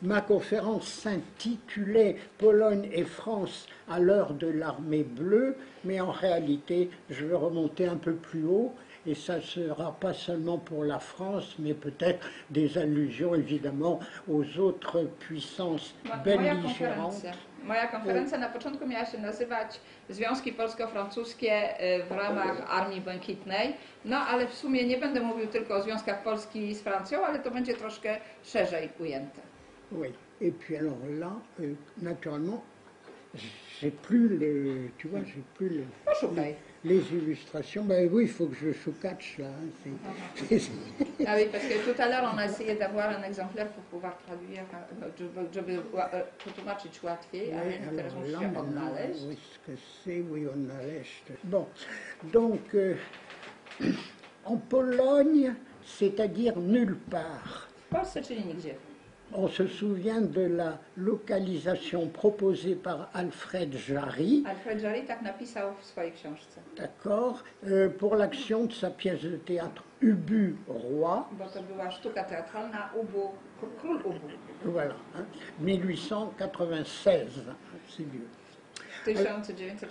Ma conférence s'intitulait Pologne et France à l'heure de l'armée bleue, mais en réalité, je vais remonter un peu plus haut, et ça ne sera pas seulement pour la France, mais peut-être des allusions évidemment aux autres puissances belligérantes. Moja konferencja na początku miała się nazywać Związki Polsko-Francuskie w ramach Armii Błękitnej, no ale w sumie nie będę mówił tylko o związkach Polski z Francją, ale to będzie troszkę szerzej ujęte. Oui, et puis alors là, naturellement, j'ai plus les, tu vois, j'ai plus les illustrations. Ben oui, il faut que je choucatche là. Ah oui, parce que tout à l'heure on a essayé d'avoir un exemplaire pour pouvoir traduire, żeby przetłumaczyć łatwiej, ale teraz muszę się odnaleźć. Oui, ce que c'est, oui, odnaleźć. Bon, donc en Pologne, c'est-à-dire nulle part. W Polsce, czyli nigdzie. On se souvient de la localisation proposée par Alfred Jarry. Alfred Jarry tak napisał w swojej książce. D'accord, pour l'action de sa pièce de théâtre Ubu Roi. Bo to była sztuka teatralna Ubu, Król Ubu. Voilà, hein, 1896, c'est vieux.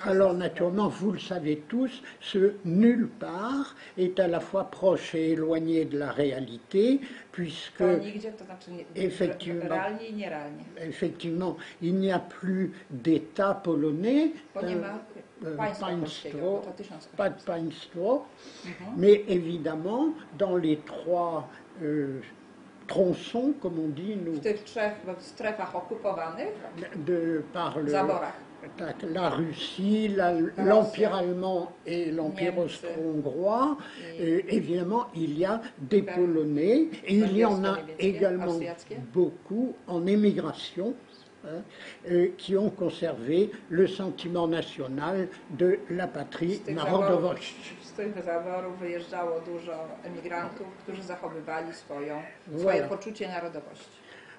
Alors naturellement, vous le savez tous, ce nulle part est à la fois proche et éloigné de la réalité, puisque effectivement, il n'y a plus d'État polonais, pas de państwo, mais évidemment, dans les trois tronçons, comme on dit, nous, par la Russie, l'Empire allemand et l'Empire austro-hongrois, évidemment, il y a des Polonais, et il y en a également beaucoup en émigration, qui ont conservé le sentiment national de la patrie narodowości. Z tych zaborów wyjeżdżało dużo emigrantów, którzy zachowywali swoje poczucie narodowości.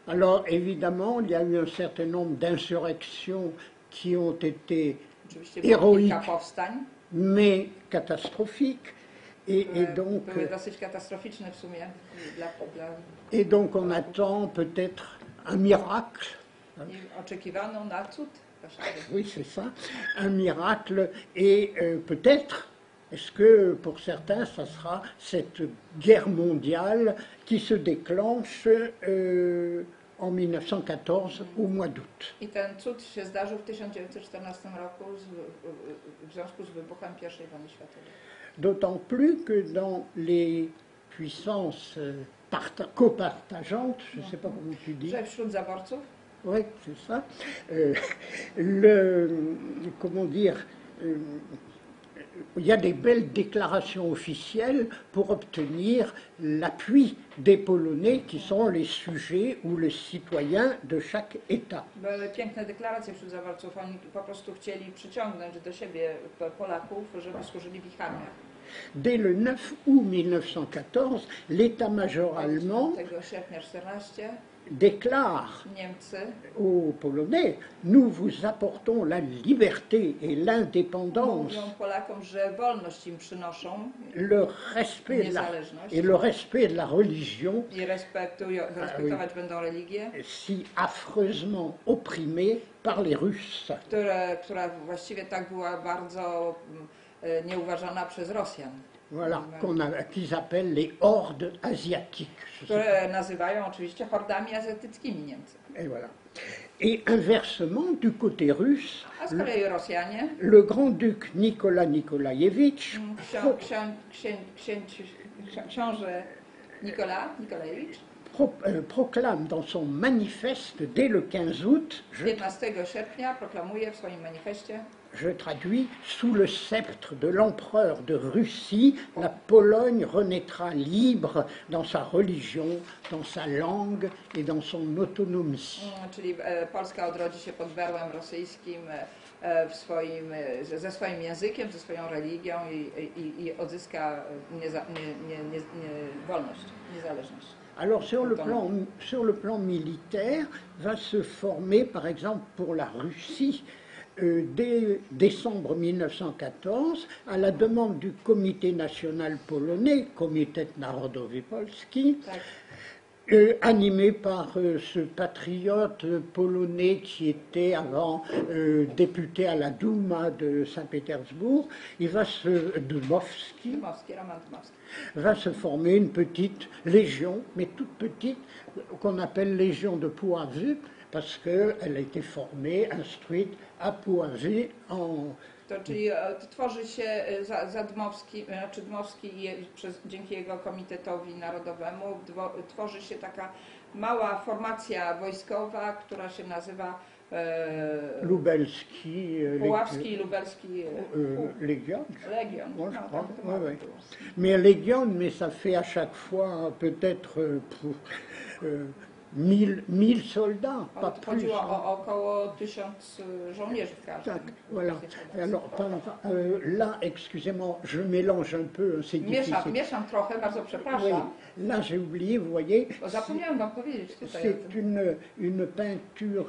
Alors évidemment, il y a eu un certain nombre d'insurrections qui ont été héroïques, mais catastrophiques. Et donc on attend peut-être un miracle. Oui, c'est ça, un miracle. Et peut-être, est-ce que pour certains, ça sera cette guerre mondiale qui se déclenche en 1914 au mois d'août. I ten cud się zdarzył w 1914 roku w związku z wybuchem I wojny światowej. D'autant plus que dans les puissances copartageantes, je ne sais pas comment tu dis. Że wśród zaborców? Oui, c'est ça. Comment dire, il y a des belles déclarations officielles pour obtenir l'appui des Polonais qui sont les sujets ou les citoyens de chaque État. Były piękne deklaracje wśród zaborców, oni po prostu chcieli przyciągnąć do siebie Polaków, żeby służyli w ich armiach. Dès le 9 août 1914, l'état-major allemand déclare aux Polonais, nous vous apportons la liberté et l'indépendance, le respect de la religion, si affreusement opprimée par les Russes. Która właściwie tak była bardzo nieuważana przez Rosjan. Voilà, qu'ils appellent les hordes asiatiques. Które nazywają oczywiście hordami azjatyckimi Niemcy. Et voilà. Et inversement, du côté russe, a z kolei Rosjanie, le grand-duc Nicolas Nikolaïevitch, książę Nikolajewicz, proclame dans son manifeste dès le 15 août, 15 sierpnia proklamuje w swoim manifestie, je traduis, sous le sceptre de l'empereur de Russie, la Pologne renaîtra libre dans sa religion, dans sa langue et dans son autonomie. Czyli Polska odrodzi się pod berłem rosyjskim ze swoim językiem, ze swoją religią i odzyska wolność, niezależność. Alors sur le plan militaire, va se former par exemple pour la Russie dès décembre 1914, à la demande du Comité national polonais, Komitet Narodowy Polski, Animé par ce patriote polonais qui était avant député à la Douma de Saint-Pétersbourg, Dmowski, Roman Dmowski. va se former une petite légion, mais toute petite, qu'on appelle Légion de Puławy, parce qu'elle a été formée, instruite à Puławy en... To czyli tworzy się za Dmowski, znaczy Dmowski dzięki jego komitetowi narodowemu tworzy się taka mała formacja wojskowa, która się nazywa Lubelski, Puławski i Lubelski Légion. Legion. Moi, je No, crois. tak to Ouais, mało ouais. było. Mais Légion, mais ça fait à chaque fois peut-être 1000 soldats, pas plus. Chodziło o około 1000 żołnierzy w każdym. Tac, voilà. Alors, là, excusez-moi, je mélange un peu, c'est difficile. Mieszam trochę, bardzo Oui, przepraszam. là j'ai oublié, vous voyez, Bo zapomniałem wam powiedzieć tutaj o c'est tym. une peinture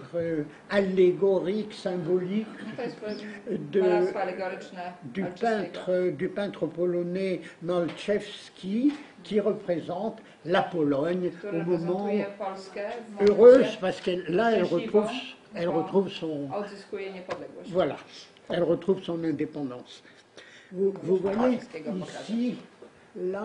allégorique, symbolique To jest de- malarstwo alegoryczne Malczewskiego. du peintre polonais Malczewski qui représente la Pologne Który au moment reprezentuje Polskę w heureuse momencie, parce que là elle retrouve son odzyskuje niepodległość. voilà, elle retrouve son indépendance. Vous voyez ici, là,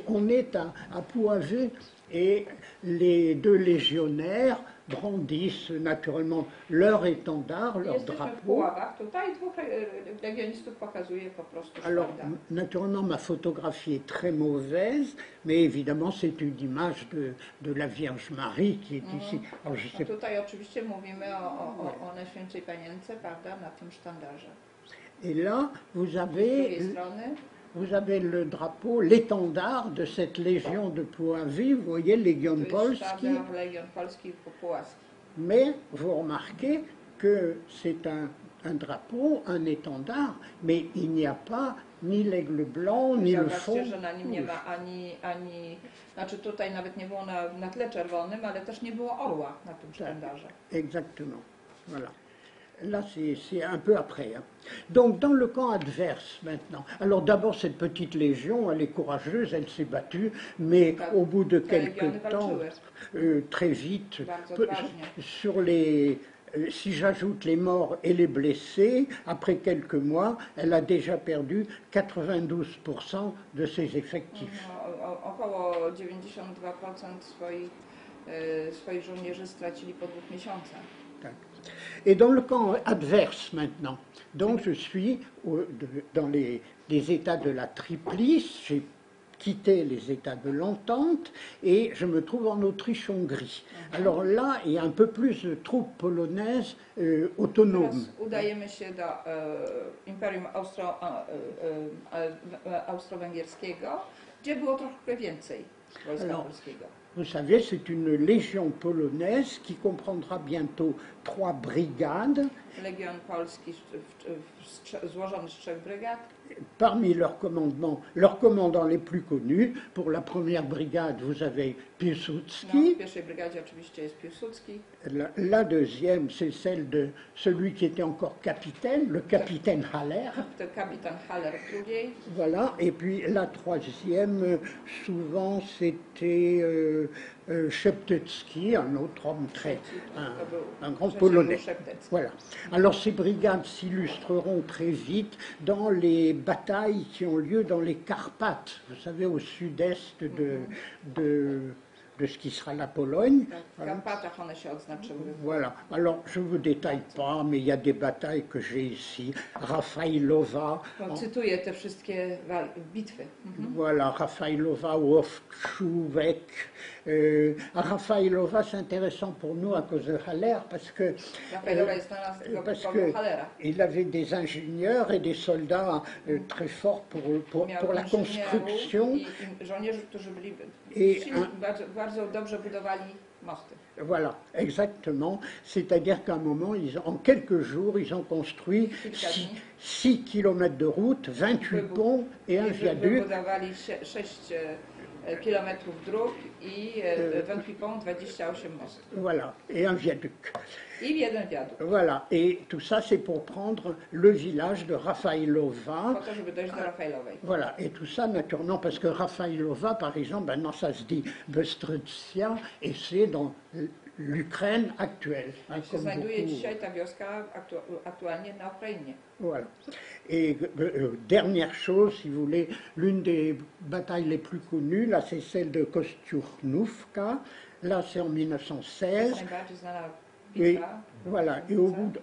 on est à Puławy et les deux légionnaires brandissent naturellement leur étendard, leur Jesteśmy w drapeau. Puławach tutaj, dwóch legionistów pokazuje po prostu Alors, sztandarz. naturellement, ma photographie est très mauvaise, mais évidemment, c'est une image de la Vierge Marie qui est ici. Alors, je A sais tutaj oczywiście mówimy o Najświętszej Panience, prawda, na tym sztandarze. Et là, Z drugiej strony vous avez le drapeau, l'étendard de cette légion de Puławy, vous voyez, Legion tu jest Polski, sztandar Legion Polski Puławski. mais vous remarquez que c'est un drapeau, un étendard, mais il n'y a pas ni l'aigle blanc, ni le fond. Zobaczcie, że na nim nie ma znaczy tutaj nawet nie było na tle czerwonym, ale też nie było orła na tym sztandarze. Exactement. Voilà. Là, c'est un peu après. Hein. Donc, dans le camp adverse, maintenant. Alors, d'abord, cette petite légion, elle est courageuse, elle s'est battue, mais au bout de quelques temps, très vite, sur les... Si j'ajoute les morts et les blessés, après quelques mois, elle a déjà perdu 92% de ses effectifs. Około 92% swoich żołnierzy stracili po 2 miesiącach. Et dans le camp adverse maintenant, donc je suis dans les États de la Triplice, j'ai quitté les États de l'Entente et je me trouve en Autriche-Hongrie. Alors là, il y a un peu plus de troupes polonaises autonomes. Teraz udajemy się do Imperium Austro-Węgierskiego, gdzie było trochę więcej wojska polskiego. Vous savez, c'est une légion polonaise qui comprendra bientôt 3 brigades. Legion Polski złożony z 3 brygad. Parmi leurs commandants les plus connus, pour la première brigade, vous avez Piłsudski. W pierwszej brygadzie oczywiście jest Piłsudski. La deuxième, c'est celle de celui qui était encore capitaine, le capitaine Haller. To kapitan Haller w drugiej. Voilà, et puis la troisième, souvent c'était Szeptycki, un autre homme un grand polonais. Voilà. Alors ces brigades s'illustreront très vite dans les batailles qui ont lieu dans les Carpates, vous savez, au sud-est de ce qui sera la Pologne. Voilà. Alors, je ne vous détaille pas, mais il y a des batailles que j'ai ici. Rafailowa. Cytuję te wszystkie bitwy. Voilà, Rafailowa, Łowczówek. Rafailowa, c'est intéressant pour nous à cause de Haller, parce que il avait des ingénieurs et des soldats très forts pour la construction. Et bardzo dobrze budowali mosty. Voilà, exactement. C'est-à-dire qu'à un moment, en quelques jours, ils ont construit 6 kilomètres de route, 28 ponts et un viaduc. kilometrów dróg i 28 mostów. Voilà, et un viaduc. I jeden wiadukt. Voilà, et tout ça c'est pour prendre le village de Rafailova. Po to, żeby dojść do Rafailowej. Voilà, et tout ça naturellement parce que Rafailova, par exemple, maintenant ça se dit Bystrzyca, et c'est dans l'Ukraine actuelle. Hein, się znajduje dzisiaj ta wioska aktualnie na Ukrainie. Voilà. Et dernière chose, si vous voulez, l'une des batailles les plus connues, là c'est celle de Kostiuchnovka, là c'est en 1916. Najbardziej znana Et, bitwa. voilà, et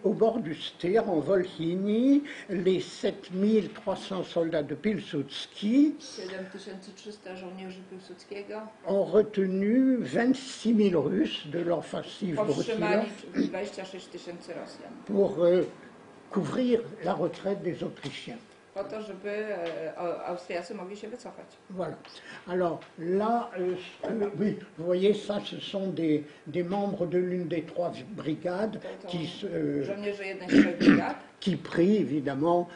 au bord du Styr, en Volhynie, les 7300 soldats de Pilsudski 7300 żołnierzy Piłsudskiego ont retenu 26 000 Russes de l'offensive powstrzymali russe 26 tysięcy Rosjan. pour couvrir la retraite des Autrichiens. Po to, żeby Austriacy mogli się wycofać. Voilà. Alors là, oui, vous voyez, ça, ce sont des membres de l'une des trois brigades Żołnierze jednej z trzech brigad, qui prient évidemment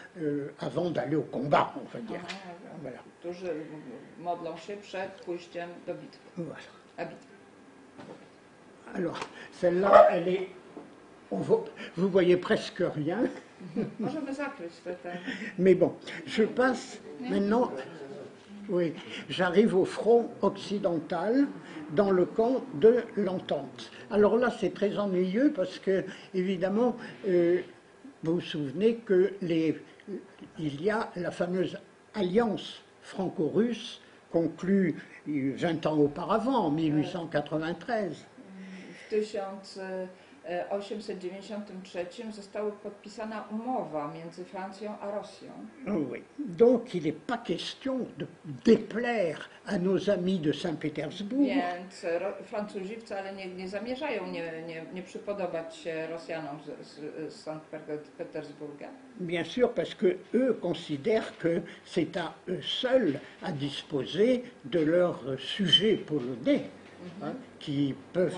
avant d'aller au combat, on va dire. Voilà. Którzy modlą się przed pójściem do bitwy. Voilà. A bitwy. Alors, celle-là, elle est... Vous voyez presque rien. Możemy zakryć te. Mais bon, je passe maintenant... Oui, j'arrive au front occidental, dans le camp de l'Entente. Alors là, c'est très ennuyeux parce que, évidemment, vous vous souvenez qu'il y a la fameuse alliance franco-russe conclue 20 ans auparavant, en 1893. W 1893 została podpisana umowa między Francją a Rosją. Oui. Donc il n'est pas question de déplaire à nos amis de Saint-Pétersbourg. Więc Francuzi wcale nie zamierzają nie przypodobać się Rosjanom z Sankt-Pétersburga. Bien sûr, parce que eux considèrent que c'est à eux seuls à disposer de leurs sujets polonais, hein, qui peuvent...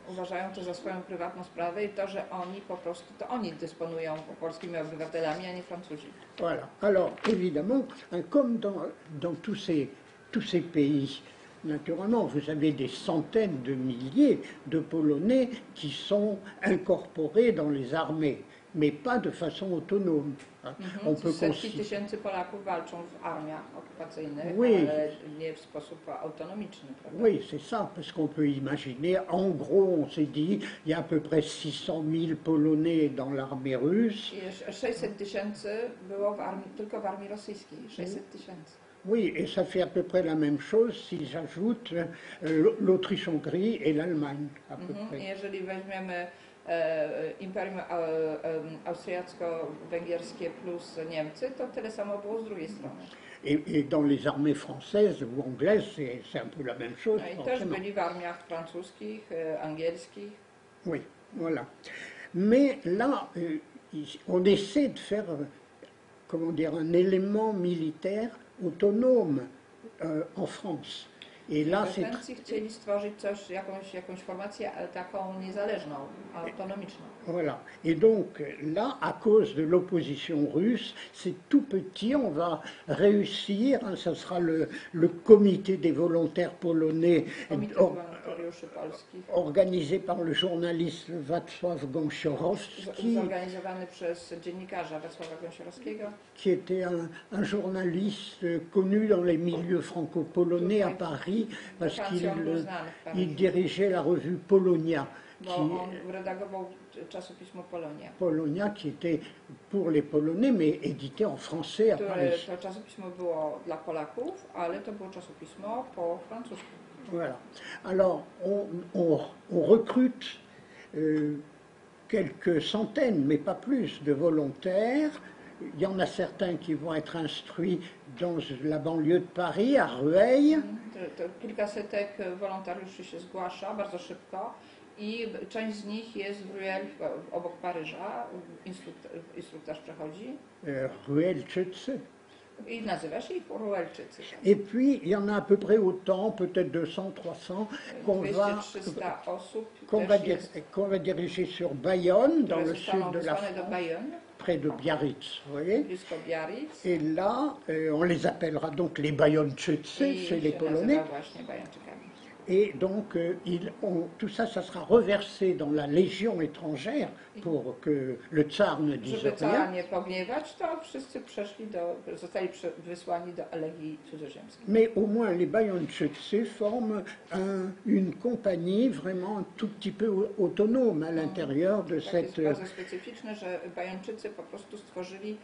Uważają to za swoją prywatną sprawę i to, że oni po prostu, to oni dysponują polskimi obywatelami, a nie Francuzi. Voilà. Alors, évidemment, comme dans tous ces pays, naturellement, vous avez des centaines de milliers de Polonais qui sont incorporés dans les armées, mais pas de façon autonome. On peut Setki tysięcy Polaków walczą w armiach okupacyjnych, oui. Ale nie w sposób autonomiczny. Prawda? Oui, c'est ça, parce qu'on peut imaginer, en gros, on s'est dit, il y a à peu près 600 000 Polonais dans l'armée russe. I 600 tysięcy było tylko w armii rosyjskiej, 600 tysięcy. Oui, et ça fait à peu près la même chose si j'ajoute l'Autriche-Hongrie et l'Allemagne, à peu près. Jeżeli weźmiemy Imperium Austriacko-Węgierskie plus Niemcy, to tyle samo było z drugiej strony. Et dans les armées françaises ou anglaises, c'est un peu la même chose. I też byli w armiach francuskich, angielskich. Oui, voilà. Mais là, on essaie de faire, comment dire, un élément militaire autonome en France. Et là, Francji chcieli stworzyć coś, jakąś formację taką niezależną, autonomiczną. Voilà. Et donc là, à cause de l'opposition russe, c'est tout petit, on va réussir, hein, ça sera le comité des volontaires polonais organisé par le journaliste Wacław Gąsiorowski, zorganizowany przez dziennikarza Wacława Gąsiorowskiego, qui était un journaliste connu dans les milieux franco-polonais à Paris, parce qu'il dirigeait la revue Polonia. Polonia, qui était pour les Polonais, mais édité en français à Paris. To czasopismo było dla Polaków, ale to było czasopismo po francusku. Voilà. Alors, on recrute quelques centaines, mais pas plus, de volontaires. Il y en a certains qui vont être instruits dans la banlieue de Paris, à Rueil. Kilka setek wolontariuszy się zgłasza bardzo szybko i część z nich jest w Rueil, obok Paryża, instruktaż przechodzi. Rueilczycy. I nazywa się ich Rueilczycy. Et puis, il y en a à peu près autant, peut-être 200, 300, qu'on va diriger sur Bayonne, dans le sud de la France, près de Biarritz, vous voyez. blisko Biarritz. Et là, on les appellera donc les Bajonczycy, c'est les Polonais. Właśnie Bajończykami. Et donc, tout ça, ça sera reversé dans la Légion étrangère pour que le tsar ne dise Żeby cara rien. nie pogniewać, to wszyscy zostali wysłani do Legii Cudzoziemskiej. Mais au moins, les Bajonczycy forment une compagnie vraiment un tout petit peu autonome à l'intérieur de Tak jest cette... bardzo specyficzne, że Bajończycy po prostu stworzyli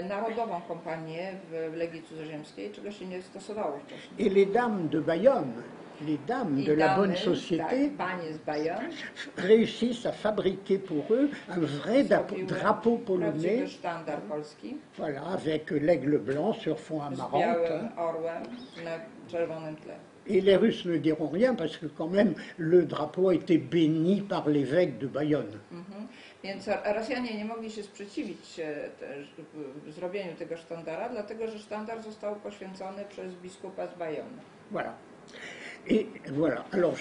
narodową kompanię w Legii Cudzoziemskiej, czego się nie stosowało wcześniej. Et les dames de Bayonne, les dames de la bonne société, tak, panie z Bayonne, réussissent à fabriquer pour eux un vrai drapeau polonais, prawdziwy sztandar polski, voilà, avec l'aigle blanc sur fond z amarante. białym orłem na czerwonym tle. Et les Russes ne diront rien parce que quand même le drapeau a été béni par l'évêque de Bayonne. Więc Rosjanie nie mogli się sprzeciwić zrobieniu tego sztandara, dlatego że sztandar został poświęcony przez biskupa z Bayonne. Voilà. Et voilà, alors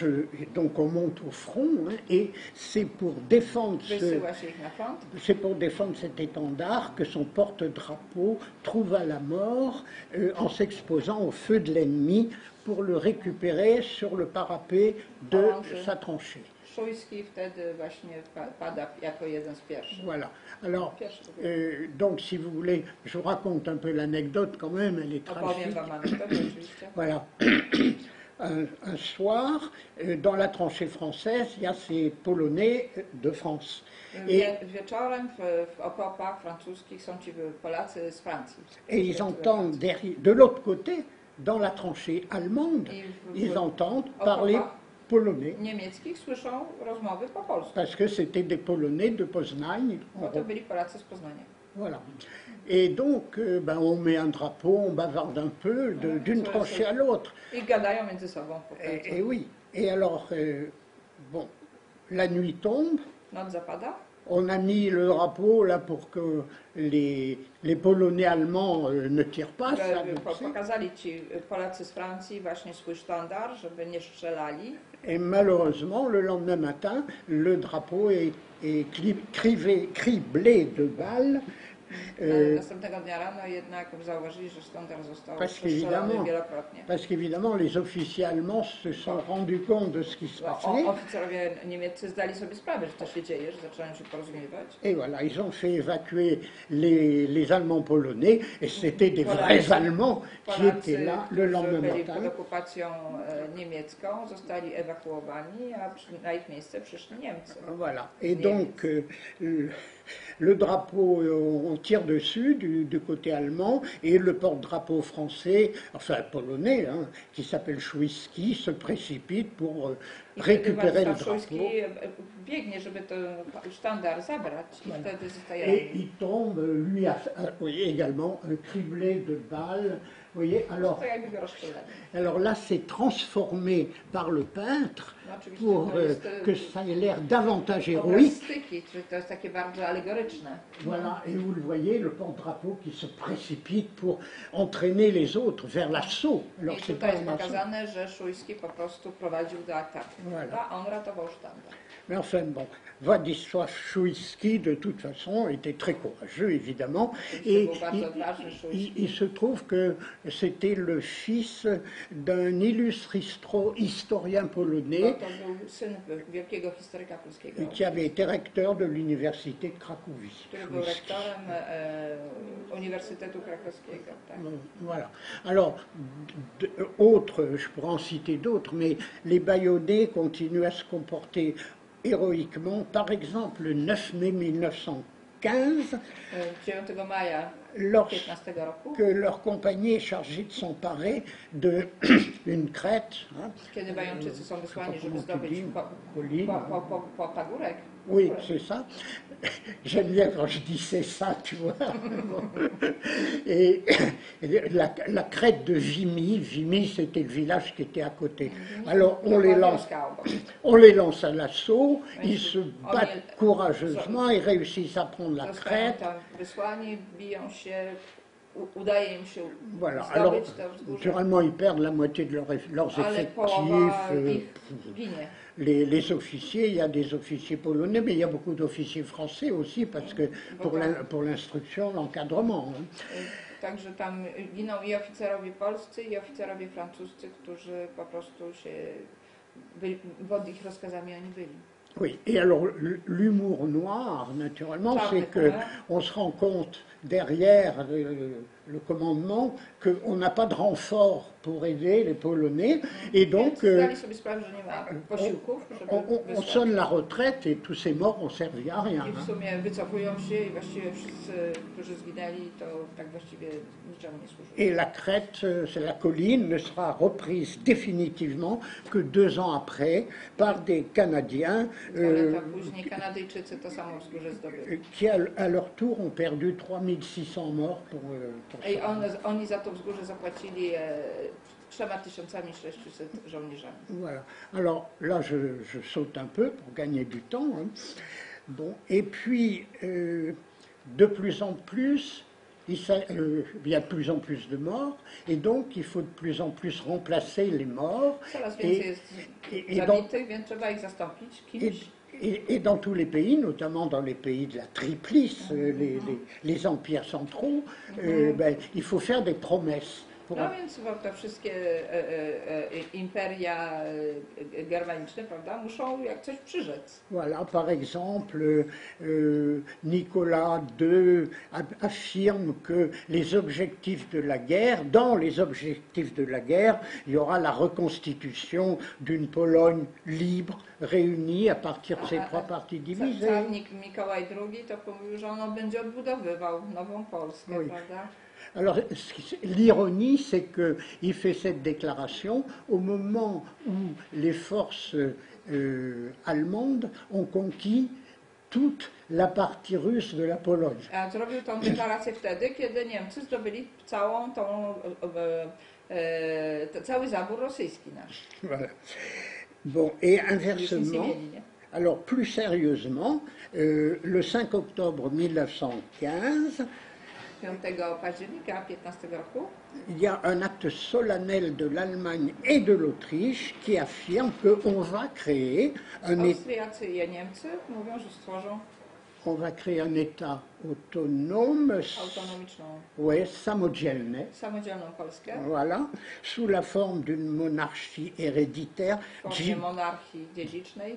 donc on monte au front, hein, et c'est pour défendre Wysyła się ich na front. c'est pour défendre cet étendard que son porte-drapeau trouva la mort en s'exposant au feu de l'ennemi pour le récupérer sur le parapet de sa tranchée. Szujski wtedy właśnie pada jako jeden z pierwszych. Voilà. Alors, donc si vous voulez, je vous raconte un peu l'anecdote quand même, elle est Opowiem tragique. wam anegdotę oczywiście. Voilà. Un soir, dans la tranchée française, il y a ces Polonais de France. Wieczorem w okopach francuskich są ci Polacy z Francji. Et ils entendent de l'autre côté, dans la tranchée allemande, ils entendent parler polonais. Niemieckich słyszą rozmowy po polsku. Parce que c'était des Polonais de Poznań. Bo to byli Polacy z Poznania. Voilà. Et donc, on met un drapeau, on bavarde un peu d'une tranchée à l'autre. I gadają między sobą po prostu. Et oui. Et alors, bon, la nuit tombe. Noc zapada. On a mis le drapeau là pour que les Polonais allemands ne tirent pas. Pokazali ci Polacy z Francji właśnie swój sztandar, żeby nie strzelali. Et malheureusement, le lendemain matin, le drapeau est criblé de balles. Następnego dnia rano jednak zauważyli, że sztandar został strzelony wielokrotnie. Parce qu'évidemment, les officiers allemands se sont rendus compte de ce qui se passait. Oficerowie niemieccy zdali sobie sprawę, że to się dzieje, że zaczynają się porozumiewać. Et voilà, ils ont fait évacuer les Allemands polonais, et c'était des vrais Allemands qui étaient là le lendemain Polacy, matin. pod okupacją niemiecką, zostali ewakuowani, a na ich miejsce przyszli Niemcy. Voilà, et donc le drapeau, on tire dessus du côté allemand, et le porte-drapeau français, enfin polonais, hein, qui s'appelle Szujski, se précipite pour récupérer le drapeau. Biegnie, żeby ten sztandar zabrać i wtedy zostaje Et il tombe, lui, également criblé de balles. Vous voyez, alors là, c'est transformé par le peintre pour que ça ait l'air davantage héroïque. Voilà, et vous le voyez, le porte-drapeau qui se précipite pour entraîner les autres vers l'assaut. Alors c'est pas un pokazane, że Szujski po prostu prowadził do ataku. Voilà. A on ratował sztandar. Mais enfin, bon, Władysław Szujski, de toute façon, était très courageux, évidemment. Et il se trouve que c'était le fils d'un illustre historien polonais qui avait été recteur de l'université de Cracovie. Voilà. Alors, je pourrais en citer d'autres, mais les Bayonnais continuent à se comporter héroïquement. Par exemple, le 9 mai 1915, lorsque leur compagnie est chargée de s'emparer d'une crête, hein, oui, c'est ça. J'aime bien quand je dis c'est ça, tu vois. Et la crête de Vimy, c'était le village qui était à côté. Alors on les lance à l'assaut, ils se battent courageusement et réussissent à prendre la crête. udaje im się Voilà. zdobyć Alors, to wzgórze, naturellement, ils perdent la moitié de leurs ale połowa effectifs. ich ginie. Les officiers, il y a des officiers polonais, mais il y a beaucoup d'officiers français aussi, parce que pour l'instruction, l'encadrement. Hein. Także tam giną i oficerowie polscy, i oficerowie francuscy, którzy po prostu się pod ich rozkazami oni byli. Oui, et alors l'humour noir, naturellement, c'est qu'on se rend compte derrière le commandement qu'on n'a pas de renfort pour aider les Polonais, et donc on sonne la retraite et tous ces morts ont servi à rien. I w sumie wycofują się i właściwie wszyscy, którzy zginęli, to tak właściwie niczemu nie służyło. Et la crête, c'est la colline, ne sera reprise définitivement que 2 ans après par des Canadiens Później Kanadyjczycy to samo wzgórze zdobyli. Qui à leur tour ont perdu 3600 morts pour I oni za to wzgórze zapłacili 3600 żołnierzami. Voilà. Alors là, je saute un peu pour gagner du temps. Hein. Bon, et puis, de plus en plus, il y a de plus en plus de morts, et donc il faut de plus en plus remplacer les morts. Coraz więcej jest zabitych, więc trzeba ich zastąpić kimś. Et dans tous les pays, notamment dans les pays de la Triplice, les empires centraux, ben, il faut faire des promesses. No więc te wszystkie imperia germaniczne, prawda, muszą jak coś przyrzec. Voilà, par exemple, Nicolas II affirme que les objectifs de la guerre, dans les objectifs de la guerre, il y aura la reconstitution d'une Pologne libre, réunie à partir de ces 3 parties divisées. Czarnik Mikołaj II to mówił, że on będzie odbudowywał nową Polskę, prawda? Alors, l'ironie, c'est qu'il fait cette déclaration au moment où les forces allemandes ont conquis toute la partie russe de la Pologne. A zrobił tą deklarację wtedy, kiedy Niemcy zdobyli całą cały zabór rosyjski nasz. Voilà. Bon, et inversement, alors plus sérieusement, le 5 octobre 1915, 5 października 15 roku, il y a un acte solennel de l'Allemagne et de l'Autriche qui affirme qu'on va créer un Austriacy i Niemcy mówią, że stworzą on va créer un État autonome, samodzielną Polskę, voilà, sous la forme d'une monarchie héréditaire. W formie monarchii dziedzicznej.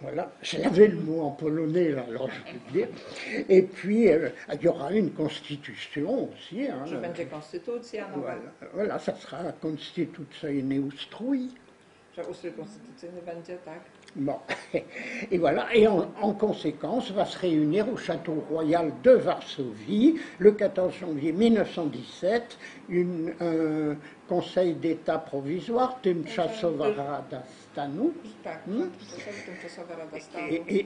Voilà, j'avais le mot en polonais, là, alors je peux le dire. Et puis, il y aura une constitution aussi. Hein, że będzie konstytucja nowa. Voilà, ça sera konstytucyjny ustrój. Że ustrój konstytucyjny będzie, tak. Bon, et voilà, et en conséquence va se réunir au château royal de Varsovie le 14 janvier 1917 un conseil d'État provisoire, Tymczasowa Rada Stanu.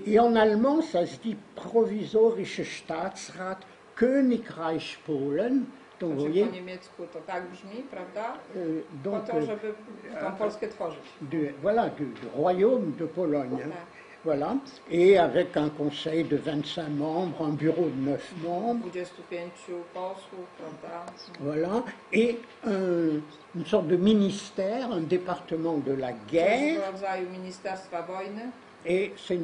Et en allemand, ça se dit Provisorische Staatsrat Königreich Polen. Po niemiecku to tak brzmi, prawda? Po to, żeby tą Polskę tworzyć. Voilà, du royaume de Pologne. Hein. Voilà. Et avec un conseil de 25 membres, un bureau de 9 membres. 25 posłów, prawda? Voilà. Et une sorte de ministère, un département de la guerre. W rodzaju ministerstwa wojny. Et c'est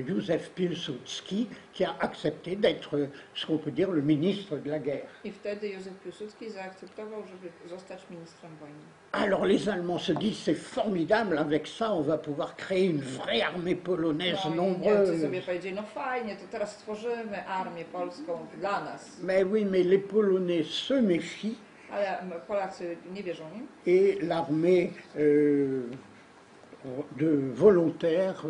Józef Piłsudski qui a accepté d'être, ce qu'on peut dire, le ministre de la guerre. I wtedy Józef Piłsudski zaakceptował, żeby zostać ministrem wojny. Alors les Allemands se disent, c'est formidable, avec ça on va pouvoir créer une vraie armée polonaise nombreuse. Niemcy sobie powiedzieli, no fajnie, to teraz stworzymy armię polską dla nas. Mais oui, mais les Polonais se méfient. Ale Polacy nie wierzą im. Et l'armée de volontaires,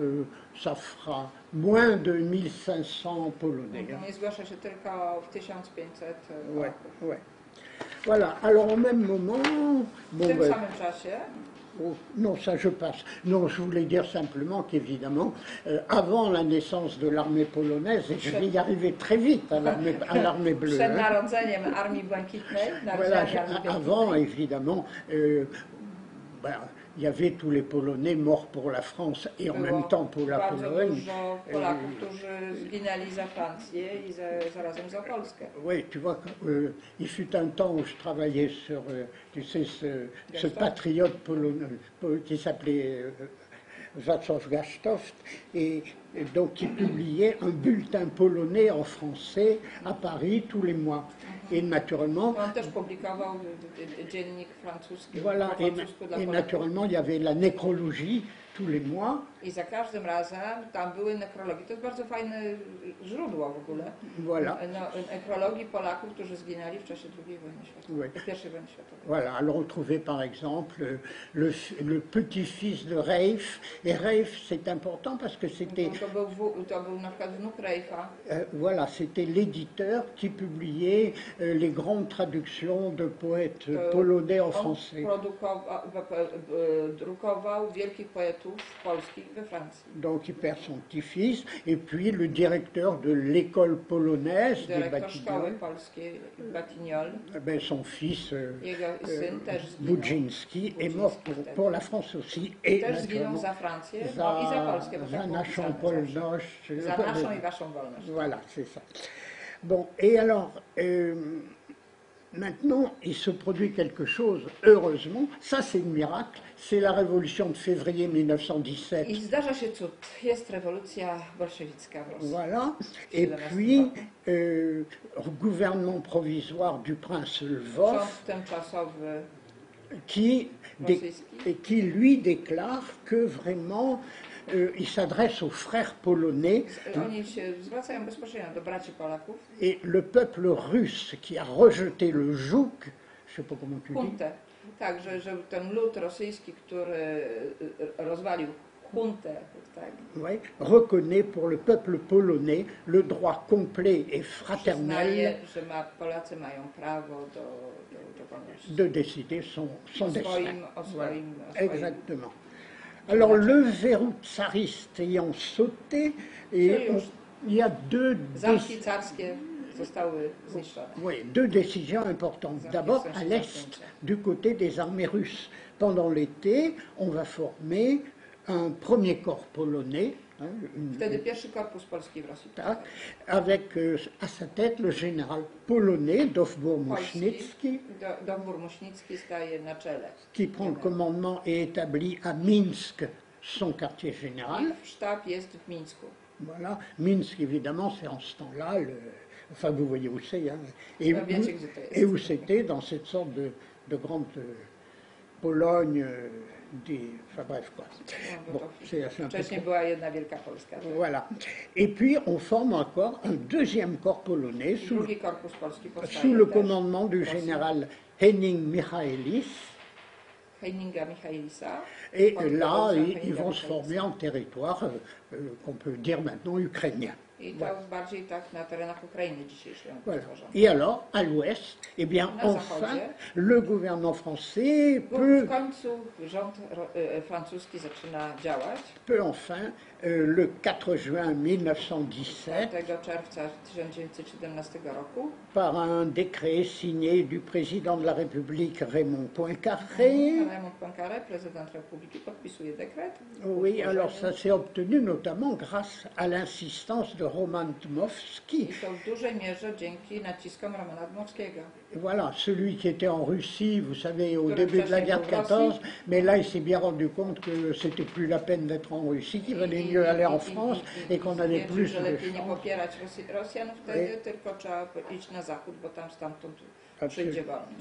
ça fera moins de 1500 Polonais. Nie zgłasza się tylko w 1500 ouais, ouais. Voilà, alors au même moment... W tym samym czasie... Oh, non, ça je passe. Non, je voulais dire simplement qu'évidemment, avant la naissance de l'armée polonaise, et je vais y arriver très vite à l'armée bleue. Przed narodzeniem Armii Błękitnej, voilà, avant, évidemment, il y avait tous les Polonais morts pour la France et en même temps pour la Pologne. Dużo Polaków, którzy zginęli za Francję i zarazem za Polskę. Oui, tu vois, il fut un temps où je travaillais sur, tu sais, ce patriote polonais qui s'appelait Wacław Gasztoft, et donc qui publiait un bulletin polonais en français à Paris tous les mois. Et naturellement, On też publikował dziennik francuski. voilà, et naturellement, il y avait la nécrologie tous les mois. I za każdym razem tam były nekrologi. To jest bardzo fajne źródło w ogóle. Voilà. Nekrologii Polaków, którzy zginęli w czasie II wojny światowej, I wojny światowej. Voilà, alors on trouvait par exemple le petit-fils de Reif, et Reif c'est important parce que c'était... To był na przykład wnuk Reifa. Voilà, c'était l'éditeur qui publiait les grandes traductions de poètes polonais en français. Drukował wielkich poetów polskich we Francji. Donc il perd son petit-fils, et puis le directeur de l'école polonaise des Batignolles, ben, son fils jego syn też Budzinski est mort pour la France aussi. Et też zginął za Francję i za Polskę. Za naszą wolność. Za naszą i waszą wolność. Voilà, c'est ça. Bon, et alors, maintenant, il se produit quelque chose, heureusement, ça c'est le miracle, c'est la révolution de février 1917. I zdarza się cud, jest rewolucja bolszewicka w Rosji. Voilà, et puis, gouvernement provisoire du prince Lvov, Rząd tymczasowy qui lui déclare que vraiment, il s'adresse aux frères polonais. Oni się zwracają bezpośrednio do braci Polaków. Et le peuple russe qui a rejeté le joug, je sais pas comment tu dis. Tak, że ten lud rosyjski, który rozwalił huntę, tak. Oui, reconnaît pour le peuple polonais le droit complet et fraternel Polacy mają prawo do wolności. De décider son destin. Voilà. Exactement. Alors le verrou tsariste ayant sauté, et il y a Zamki carskie zostały zniszczone. Oui, deux décisions importantes. D'abord, à l'est, du côté des armées russes. Pendant l'été, on va former un premier corps polonais. Wtedy pierwszy korpus polski w Rosji. Tak, avec à sa tête le général polonais Dowbor-Muśnicki, Dowbor-Muśnicki staje na czele. Qui prend le commandement et établit à Minsk son quartier général. I sztab jest w Mińsku. Voilà, Minsk évidemment c'est en ce temps-là, enfin vous voyez où c'est, hein, et où c'était dans cette sorte de grande Pologne. Enfin bref quoi. Bon, wcześniej była jedna wielka Polska. Tak? Voilà. Et puis on forme encore un deuxième corps polonais sous le commandement du général Henning Michaelis. Et là, ils vont se former en territoire qu'on peut dire maintenant ukrainien. Voilà. Et alors, à l'ouest, eh bien, enfin, le gouvernement français peut enfin, le 4 juin 1917, par un décret signé du président de la République Raymond Poincaré. Oui, alors ça s'est obtenu notamment grâce à l'insistance de Roman Dmowski. Voilà, celui qui était en Russie, vous savez, au début de la guerre de 14, mais là il s'est bien rendu compte que c'était plus la peine d'être en Russie, qu'il valait mieux aller en France et qu'on avait plus de chance.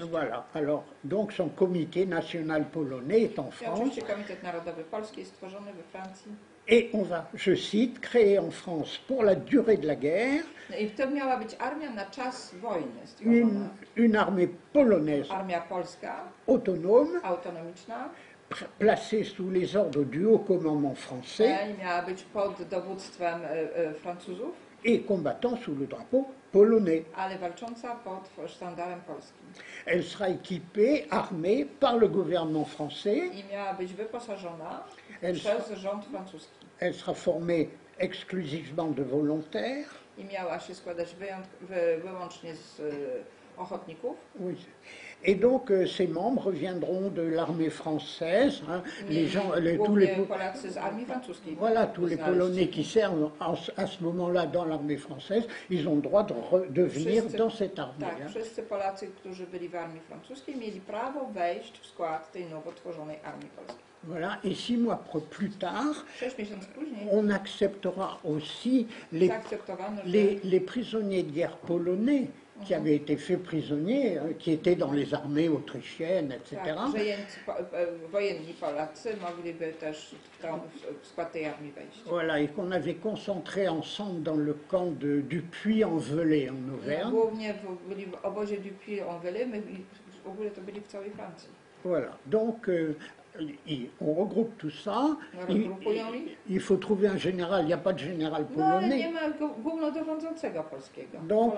Voilà, alors, donc son comité national polonais est en France. Et on va, je cite, créer en France pour la durée de la guerre une armée polonaise autonome, placée sous les ordres du haut commandement français et combattant sous le drapeau polonais. Elle sera équipée, armée par le gouvernement français. Elle sera formée exclusivement de volontaires. ochotników. Oui. Et donc ces membres viendront de l'armée française, hein, les gens, tous les Polacy z armii francuskiej. voilà, tous les Polonais qui servent à ce moment-là dans l'armée française, ils ont le droit de venir dans cette armée. Tak, Hein. wszyscy Polacy, którzy byli w armii francuskiej, mieli prawo wejść w skład tej nowo tworzonej armii polskiej. Voilà, et 6 mois plus tard, 6 miesięcy później on acceptera aussi zaakceptowano, że les prisonniers de guerre polonais qui avaient été faits prisonniers, qui étaient dans les armées autrichiennes, etc. tak, wojenni Polacy mogliby też w skład tej armii wejść. Voilà, et qu'on avait concentré ensemble dans le camp du Puy-en-Velay en Auvergne. Głównie byli w obozie du Puy-en-Velay, my w ogóle to byli w całej Francji. Voilà, donc on regroupe tout ça. Il faut trouver un général, il n'y a pas de général polonais. Nie ma głównodowodzącego polskiego. Donc,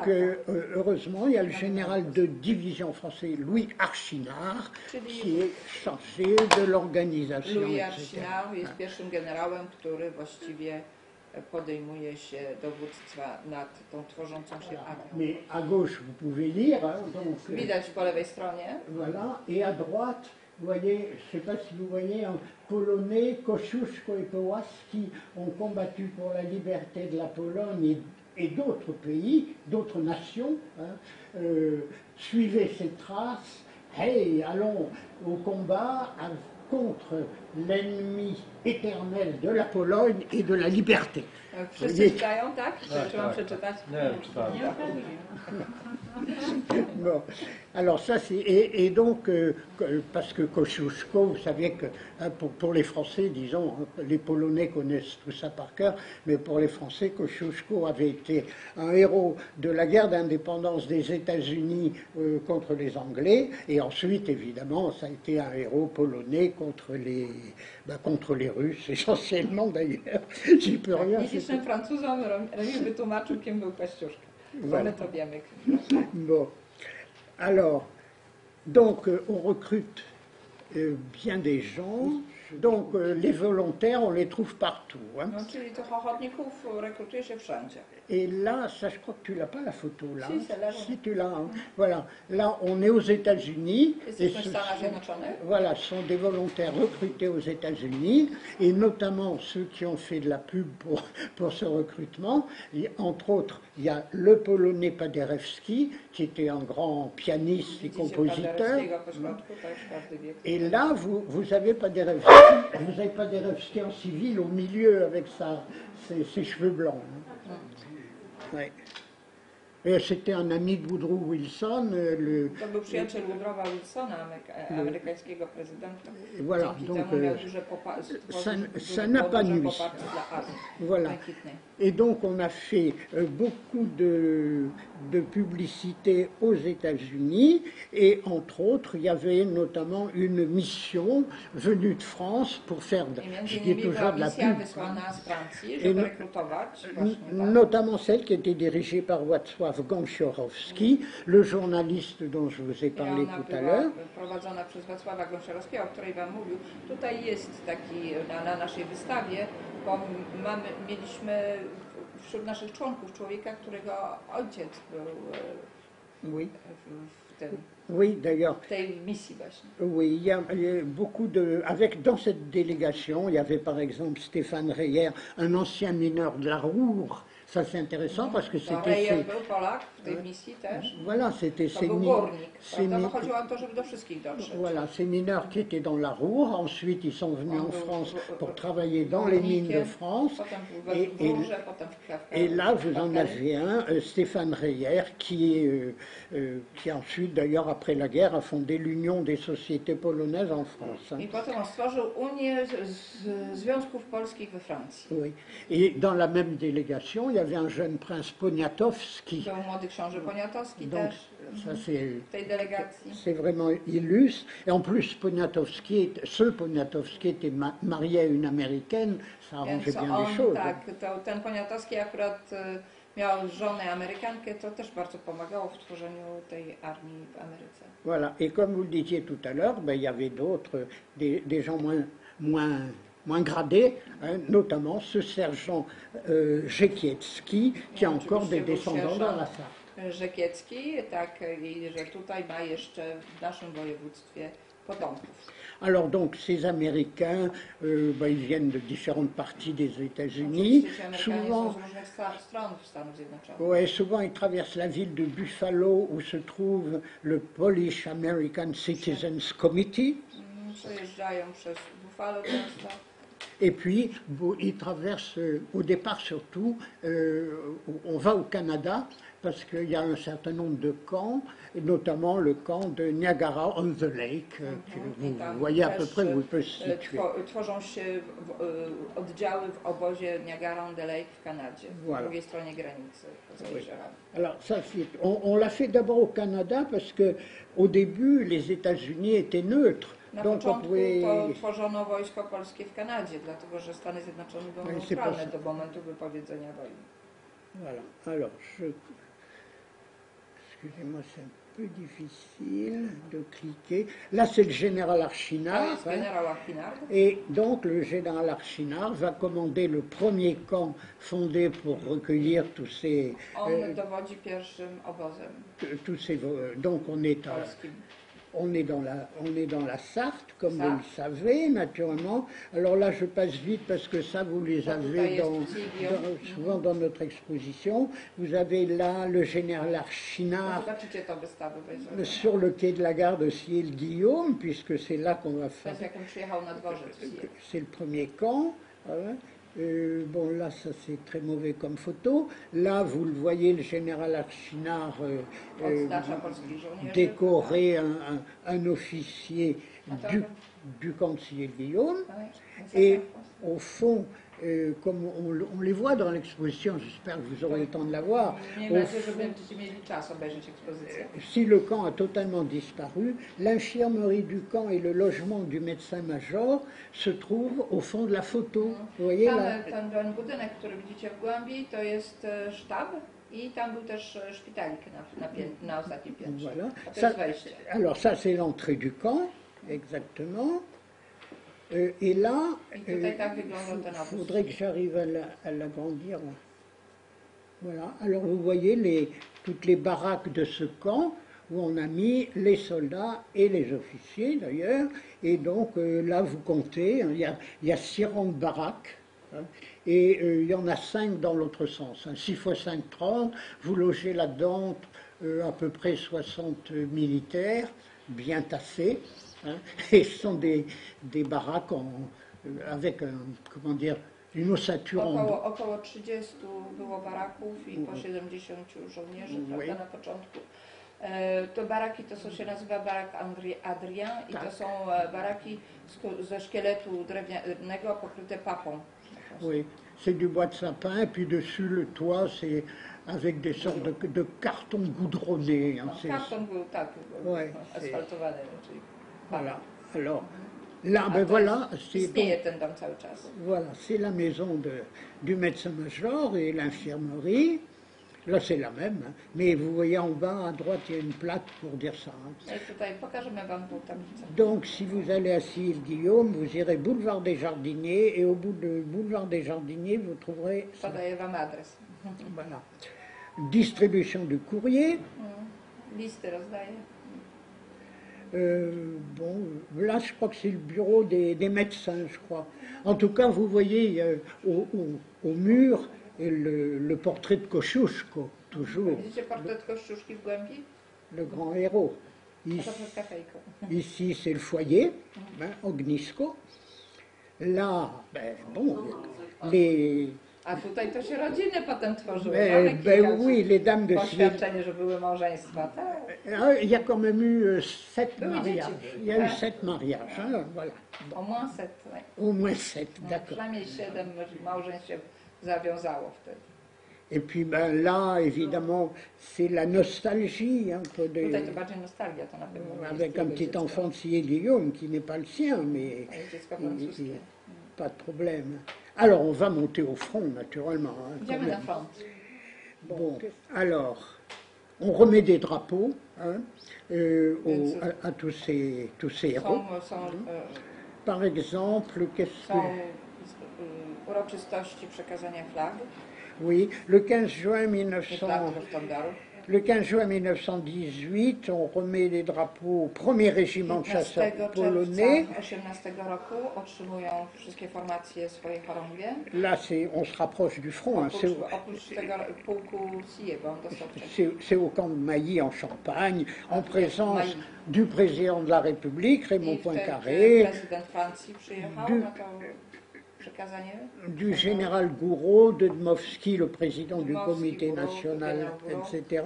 heureusement, il y a le général de division français, Louis Archinard, qui est chargé de l'organisation. Louis Archinard jest pierwszym generałem, który właściwie podejmuje się dowództwa nad tą tworzącą się armią. Mais à gauche, vous pouvez lire. Hein, donc, widać po lewej stronie. Voilà, et à droite, vous voyez, je ne sais pas si vous voyez, un Polonais, Kosciuszko et Kołaski ont combattu pour la liberté de la Pologne et d'autres pays, d'autres nations. Hein, suivez ces traces, hey, allons au combat contre l'ennemi éternel de la Pologne et de la liberté. Wszyscy czytają, tak? Czy mam przeczytać? Nie, czytałem. Bon. Alors ça c'est et donc parce que Kosciuszko, vous savez que hein, pour les Français, disons, les Polonais connaissent tout ça par cœur, mais pour les Français, Kosciuszko avait été un héros de la guerre d'indépendance des États-Unis contre les Anglais, et ensuite évidemment ça a été un héros polonais contre les Russes essentiellement d'ailleurs. J'y peux rien. Nielicznym Francuzom Remi wytłumaczył, kim był Kościuszko. Voilà. To wiemy. Bon. Alors, donc on recrute bien des gens. Donc les volontaires, on les trouve partout. Hein. No, czyli tych ochotników rekrutuje się wszędzie. Et là, ça, je crois que tu l'as pas la photo là. Si, celle-là, Si tu l'as. Hein. Voilà. Là, on est aux États-Unis. Voilà, ce sont des volontaires recrutés aux États-Unis, et notamment ceux qui ont fait de la pub pour ce recrutement. Et, entre autres, il y a le Polonais Paderewski, qui était un grand pianiste et compositeur. Et là, vous avez Paderewski. Vous avez Paderewski en civil au milieu avec ses cheveux blancs. Hein. Ouais. C'était un ami de Woodrow Wilson. To był przyjaciel Woodrowa Wilsona, amerykańskiego prezydenta. Voilà, Dzięki donc temu miał duże ça n'a pas nui. Voilà. Et donc on a fait beaucoup de publicité aux États-Unis, et entre autres il y avait notamment une mission venue de France pour faire, je dis toujours de la pub, et notamment celle qui était dirigée par Wacław Gąsiorowski, le journaliste dont je vous ai parlé tout à l'heure. Prowadzona przez Wacława Gąsiorowskiego, o której Wam mówił. Tutaj jest taki na naszej wystawie, bo mieliśmy wśród naszych członków człowieka, którego ojciec był Oui. w tym. Oui, d'ailleurs. Tej misji właśnie. Oui, il y a beaucoup dans cette délégation, il y avait par exemple Stéphane Reyer, un ancien mineur de la Roure. Ça c'est intéressant parce que c'était. Był Polak w tej misji też. Voilà, c'était ces Voilà, ces mineurs qui étaient dans la Roure. Ensuite, ils sont venus en France pour travailler dans les mines de France. Et là, vous en avez un, Stéphane Reyer, qui ensuite, d'ailleurs, après la guerre, a fondé l'Union des sociétés polonaises en France. I potem on stworzył Unię Związków Polskich we Francji. Oui. Et dans la même délégation, il y avait un jeune prince Poniatowski. Był młody książę Poniatowski Donc, też ça, w tej delegacji. C'est vraiment illustre. Et en plus, ce Poniatowski était marié à une américaine, ça arrangeait bien les choses. Tak, ten Poniatowski akurat miał żonę Amerykankę, to też bardzo pomagało w tworzeniu tej armii w Ameryce. Voilà. Et comme vous le disiez tout à l'heure, il y avait d'autres, des gens moins gradés, hein, notamment ce sergent Rzekiecki, qui a encore des descendants dans la Sarthe. Rzekiecki, tak, i że tutaj ma jeszcze w naszym województwie potomków. Alors donc ces Américains, ils viennent de différentes parties des États-Unis. Souvent ils traversent la ville de Buffalo où se trouve le Polish American Citizens Committee. Et puis ils traversent au départ surtout, on va au Canada parce qu'il y a un certain nombre de camps, notamment le camp de Niagara-on-the-Lake, que vous voyez à peu près où il peut se situer. Tworzą się oddziały w obozie Niagara-on-the-Lake w Kanadzie, po drugiej stronie granicy. Alors ça, on l'a fait d'abord au Canada parce que au début les États-Unis étaient neutres. Na początku to tworzono wojsko polskie w Kanadzie, dlatego że Stany Zjednoczone były neutralne do momentu wypowiedzenia wojny. Voilà. Alors, excusez-moi, c'est un peu difficile de cliquer. Là, c'est le général Archinard. Et donc, le général Archinard va commander le premier camp fondé pour recueillir tous ces... donc, on est dans la Sarthe, comme vous le savez, naturellement. Alors là, je passe vite parce que ça, vous les avez souvent dans notre exposition. Vous avez là le général Archinard sur le quai de la gare de Ciel-Guillaume, puisque c'est là qu'on va faire. C'est le premier camp. Voilà. Bon, là, ça c'est très mauvais comme photo. Là, vous le voyez, le général Archinard décorer un officier du camp de Ciel-Guillaume. Et au fond, comme on les voit dans l'exposition, j'espère que vous aurez le temps de la voir, si le camp a totalement disparu, l'infirmerie du camp et le logement du médecin-major se trouvent au fond de la photo. Vous voyez là. Ten budynek, który widzicie w głębi, to jest sztab i tam był też szpitalik na ostatnim piętrze. Voilà. Alors ça c'est l'entrée du camp, exactement. Et là, il faudrait que j'arrive à l'agrandir. Voilà. Alors vous voyez toutes les baraques de ce camp où on a mis les soldats et les officiers d'ailleurs. Et donc là vous comptez, hein, il y a 6 rangs de baraques. Hein, et il y en a 5 dans l'autre sens. Hein, 6 x 5, 30. Vous logez là-dedans à peu près 60 militaires, bien tassés. Hein, et ce sont des baraques avec une ossature Około 30 było baraków i po 70 żołnierzy, prawda, na początku. To baraki to się nazywa barak Adrien i to są baraki ze szkieletu drewnianego pokryte papą. Oui, c'est du bois de sapin, et puis dessus le toit, c'est avec des sortes de carton goudronné. Hein, karton był asfaltowany. Voilà. Alors, là, ben voilà, c'est la maison du médecin-major et l'infirmerie. Là, c'est la même, hein. Mais vous voyez en bas à droite, il y a une plaque pour dire ça. Hein. Donc, si vous allez à Ciel-Guillaume, vous irez boulevard des Jardiniers et au bout du boulevard des Jardiniers, vous trouverez ça. Voilà. Distribution du courrier. Bon, là, je crois que c'est le bureau des médecins, je crois. En tout cas, vous voyez au mur le portrait de Kosciuszko, toujours. Le grand héros. Ici c'est le foyer, hein, Ognisko. Là, ben, bon, les... A tutaj to się rodziny potem tworzyły. Oui, les dames de Poświadczenie, że były małżeństwa, tak? Il y a quand même eu 7 mariages. Il y a eu 7 mariages, hein, voilà. Au moins 7, oui. Au moins 7, d'accord. Przynajmniej 7 małżeństw się zawiązało wtedy. Et puis ben, là, évidemment, c'est la nostalgie un peu de... Tutaj to bardziej nostalgia, to na pewno. Avec un petit enfant de Ciel-Guillaume qui n'est pas le sien, mais pas de problème. Alors, on va monter au front, naturellement. Hein, bon, alors, on remet des drapeaux hein, à tous ces héros. Par exemple, qu'est-ce que... uroczystości przekazania flag. Oui, le 15 juin 1900... Le 15 juin 1918, on remet les drapeaux au premier régiment de chasseurs 15 polonais. czerwca 18 roku otrzymują wszystkie formacje swoje chorągwie. Là, on se rapproche du front. Hein, Oprócz tego pułku Sille, bo on dostał c'est au camp de Mailly en Champagne, en présence du président de la République, Raymond Poincaré, prezydent Francji przyjechał na to przekazanie. Du général Gouraud, de Dmowski, le président du comité national, etc.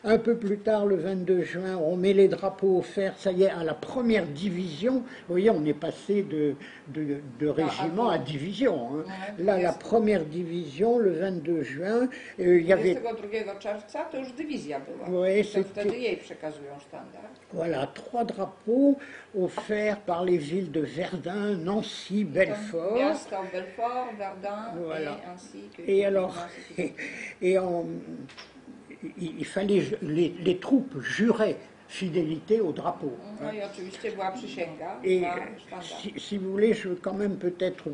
Un peu plus tard, le 22 juin, on met les drapeaux offerts, ça y est, à la première division. Vous voyez, on est passé de régiment à division. Hein. Là, la première division, le 22 juin, il y avait... 22 czerwca to już dywizja była. Ouais, wtedy jej przekazują sztandar. Voilà, 3 drapeaux offerts par les villes de Verdun, Nancy, Belfort. Miasta Belfort, Verdun, voilà. et ainsi que... Et alors, il fallait, les troupes juraient fidélité au drapeau. No i oczywiście była przysięga Et na sztandar. si vous voulez, je veux quand même peut-être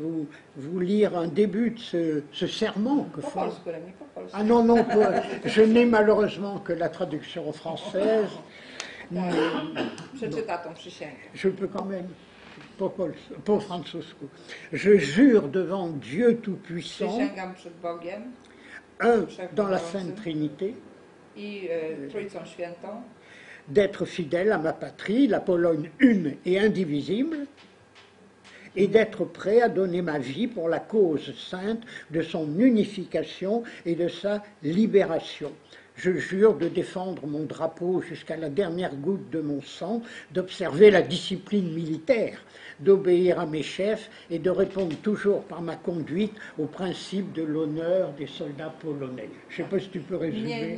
vous lire un début de ce serment que Po font... polsku, ale nie po polsku. Ah non, non, je n'ai malheureusement que la traduction française. Przeczyta tą przysięgę. Je peux quand même, po francusku. Je jure devant Dieu Tout-Puissant, Przysięgam przed Bogiem un dans la Sainte Trinité, i Trójcą Świętą, d'être fidèle à ma patrie, la Pologne une et indivisible, et d'être prêt à donner ma vie pour la cause sainte de son unification et de sa libération. Je jure de défendre mon drapeau jusqu'à la dernière goutte de mon sang, d'observer la discipline militaire, d'obéir à mes chefs et de répondre toujours par ma conduite aux principes de l'honneur des soldats polonais. Je ne sais pas si tu peux résumer.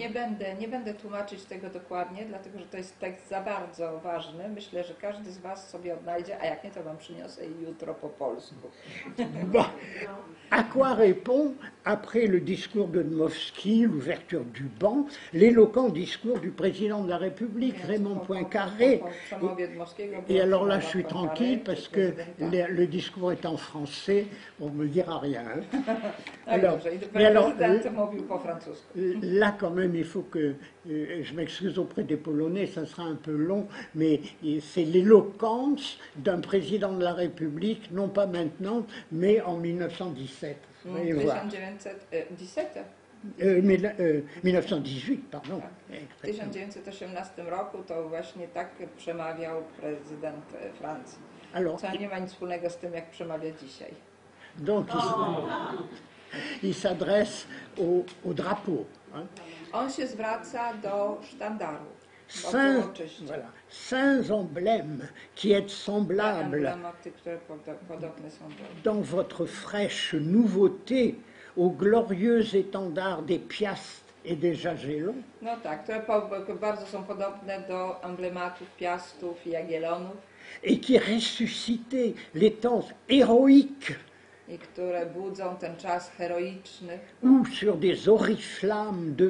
Nie będę tłumaczyć tego dokładnie, dlatego że to jest tekst za bardzo ważny. Myślę, że każdy z Was sobie odnajdzie, a jak nie, to Wam przyniosę jutro po polsku. Bon. À quoi répond, après le discours de Dmowski, l'ouverture du banc, l'éloquent discours du président de la République, Raymond Poincaré. Et alors là, je suis tranquille parce que le discours est en français, on ne me dira rien. Alors, là, quand même, il faut que, je m'excuse auprès des Polonais, ça sera un peu long, mais c'est l'éloquence d'un président de la République, non pas maintenant, mais en 1917. 1918, pardon. W 1918 roku to właśnie tak przemawiał prezydent Francji. Co nie ma nic wspólnego z tym, jak przemawia dzisiaj. Donc, il s'adresse au drapeau. Hein. On się zwraca do sztandaru. Saints emblèmes qui êtes semblables dans votre fraîche nouveauté au glorieux étendard des Piastres et des Jagellons. No tak, które bardzo są podobne do emblematów Piastów i Jagiellonów. Et qui ressuscitait les temps héroïques. I które budzą ten czas heroiczny. Où sur des oriflammes de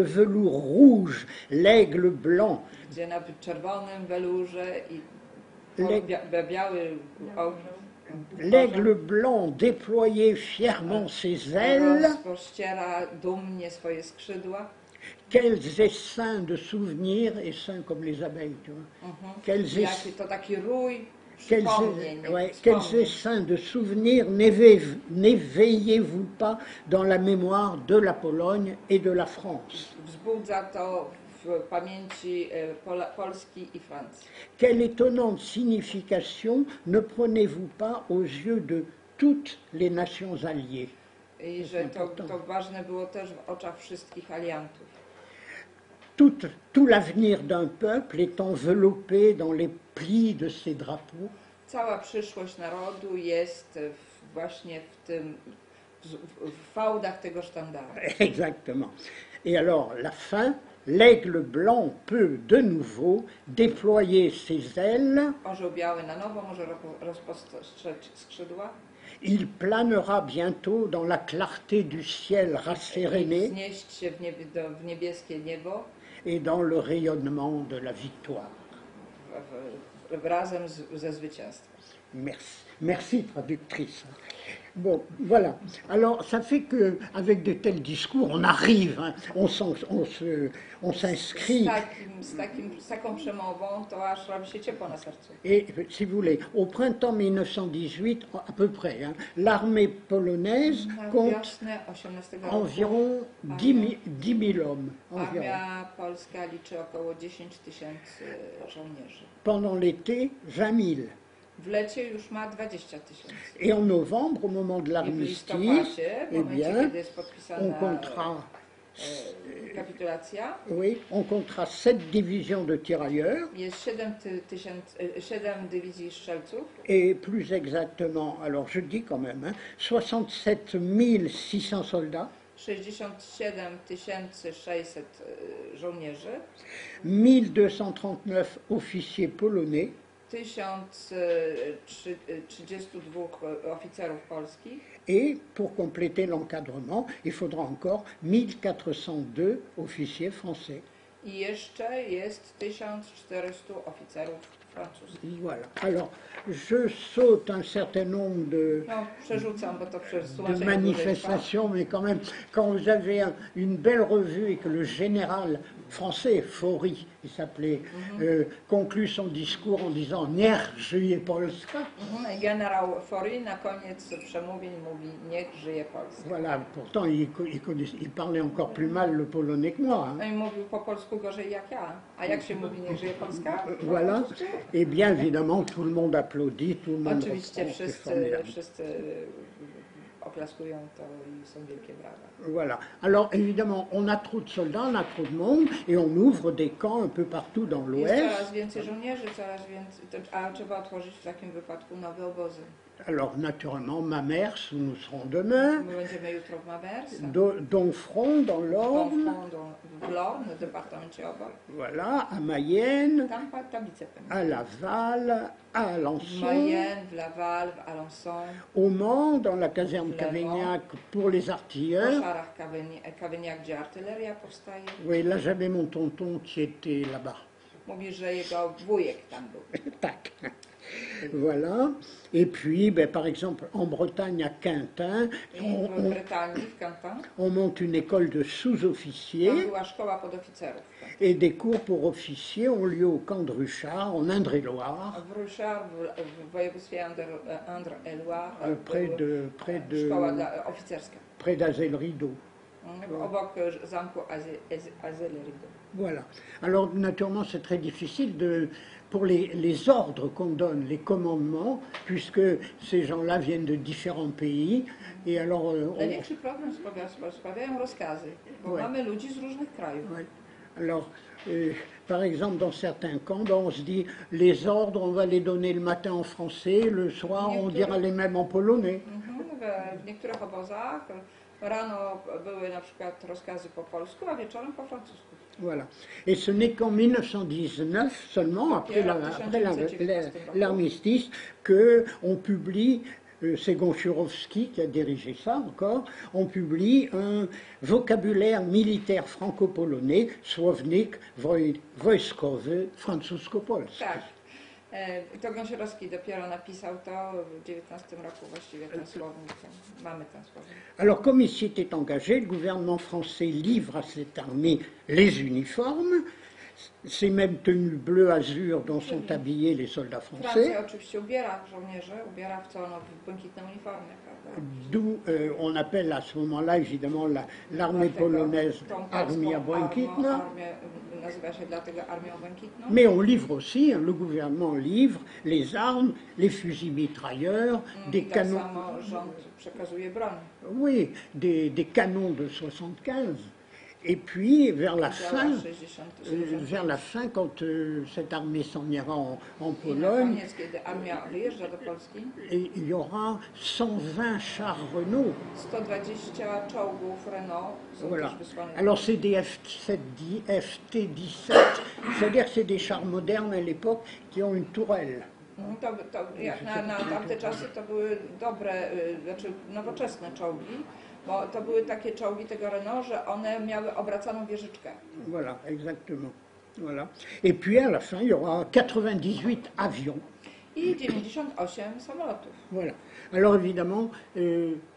velours rouge, l'aigle blanc. Gdzie na czerwonym welurze i biały l'aigle blanc déployait fièrement ses ailes. Rozpościera dumnie swoje skrzydła. Quels essaims de souvenirs, essaims comme les abeilles, tu vois. To taki rój. Quels essaims de souvenirs n'éveillez-vous pas dans la mémoire de la Pologne et de la France? Wzbudza to w pamięci Polski i Francji. Quelle étonnante signification ne prenez-vous pas aux yeux de toutes les nations alliées? I że to ważne było też w oczach wszystkich aliantów. Tout l'avenir d'un peuple est enveloppé dans les plis de ses drapeaux. Cała przyszłość narodu jest właśnie w fałdach tego sztandaru. Exactement. Et alors, la fin, l'aigle blanc peut de nouveau déployer ses ailes. Orzeł biały na nowo może rozpostrzeć skrzydła. Il planera bientôt dans la clarté du ciel rasséréné. Wznieść się w niebieskie niebo. Et dans le rayonnement de la victoire. Razem ze zwycięstwem. Merci, merci traductrice. Bon, voilà. Alors, ça fait qu'avec de tels discours, on arrive, hein, on s'inscrit. Z taką przemową to aż robi się ciepło na sercu. Et, si vous voulez, au printemps 1918, à peu près, hein, l'armée polonaise compte environ 10 000 hommes. Environ. Armia polska liczy około 10 000 żołnierzy. Pendant l'été, 20 000. W lecie już ma 20 000. Et en novembre, au moment de l'armistice, eh bien, on comptera, kapitulacja. oui, on comptera 7 divisions de tirailleurs. Jest 7 dywizji strzelców. Et plus exactement, alors je dis quand même, hein, 67 600 soldats. 67 600 żołnierzy. 1239 officiers polonais. 1032 oficerów polskich. Et pour compléter l'encadrement, il faudra encore 1402 officiers français. I jeszcze jest 1400 oficerów francuskich. Et voilà. Alors, je saute un certain nombre de, No, przerzucam, bo to de manifestations, mais quand même, quand vous avez une belle revue et que le général français, Faury, il s'appelait, conclut son discours en disant « Niech żyje Polska ». Generał Faury na koniec przemówień mówi „Niech żyje Polska”. Voilà, pourtant il parlait encore plus mal le polonais que moi. Hein. No i mówił po polsku gorzej jak ja. A jak się mówi „Niech żyje Polska”? Voilà, et bien évidemment tout le monde applaudit, tout le monde Oczywiście wszyscy oklaskują to i są wielkie brawa. Voilà. Alors évidemment, on a trop de soldats, on a trop de monde, et on ouvre des camps un peu partout dans Jest l'Ouest. coraz więcej żołnierzy, coraz więcej, a trzeba otworzyć w takim wypadku nowe obozy. Alors naturellement, Mamers, où nous serons demain, My będziemy jutro w Mamers, Domfront dans l'Orne, w Lorne, w departamencie obok. voilà, à Mayenne, Tam tablicę à Laval, à Alençon, Mayenne, w Laval, w Alençon, au Mans, dans la caserne Cavaignac pour les w artilleurs. koszarach Cavaignac, gdzie artyleria powstaje. Oui, là j'avais mon tonton qui était là-bas. Mówi, że jego wujek tam był. Tac. Voilà. Et puis, ben, par exemple, en Bretagne, à Quintin, W Brytanii, w Canton, on monte une école de tam sous-officiers była szkoła podoficerów. et des cours pour officiers ont lieu au camp de Ruchard, en Indre-et-Loire, W Ruchard, w województwie Indre-et-Loire, szkoła oficerska. près d'Azel-Rideau. Obok zamku Azel-Rideau. Voilà. Alors, naturellement, c'est très difficile pour les ordres qu'on donne, les commandements, puisque ces gens-là viennent de différents pays. Et alors, Największy problem sprawiają rozkazy, bo mamy ludzi z różnych krajów. ouais. Alors, par exemple, dans certains camps, ben, on se dit, les ordres, on va les donner le matin en français, le soir, on dira les mêmes en polonais. W niektórych obozach rano były na przykład rozkazy po polsku, a wieczorem po francusku. Voilà. Et ce n'est qu'en 1919 seulement, après l'armistice, qu'on publie, c'est Gonchurowski qui a dirigé ça encore, on publie un vocabulaire militaire franco-polonais, Słownik wojskowy francusko-polski. Tak. To Gąsiorowski dopiero napisał to w 19 roku właściwie ten słownik. Mamy ten słownik. Alors comme il s'y était engagé, le gouvernement français livre à cette armée les uniformes, ces mêmes tenues bleu-azur dont sont habillés les soldats français. Francja oczywiście ubiera żołnierzy, ubiera w co? No, w błękitne uniformy, prawda? D'où on appelle à ce moment-là évidemment l'armée polonaise Armia Błękitna. Nazywa się dlatego Armią Błękitną. Mais on livre aussi, hein, le gouvernement livre les armes, les fusils mitrailleurs, des canons. Samo rząd przekazuje broń. Oui, des canons de 75. Et puis, vers la fin, quand cette armée s'en ira en Pologne, il y aura 120 chars Renault. 120 czołgów Renault są Voilà. też wysłane. Alors c'est des FT-17, c'est-à-dire que c'est des chars modernes à l'époque qui ont une tourelle. Jak na tamte czasy to były dobre, znaczy nowoczesne czołgi, bo to były takie czołgi tego Renault, że one miały obracaną wieżyczkę. Voilà, exactement. Voilà. Et puis à la fin, il y aura 98 avions. i 98 samolotów. Voilà. Alors évidemment,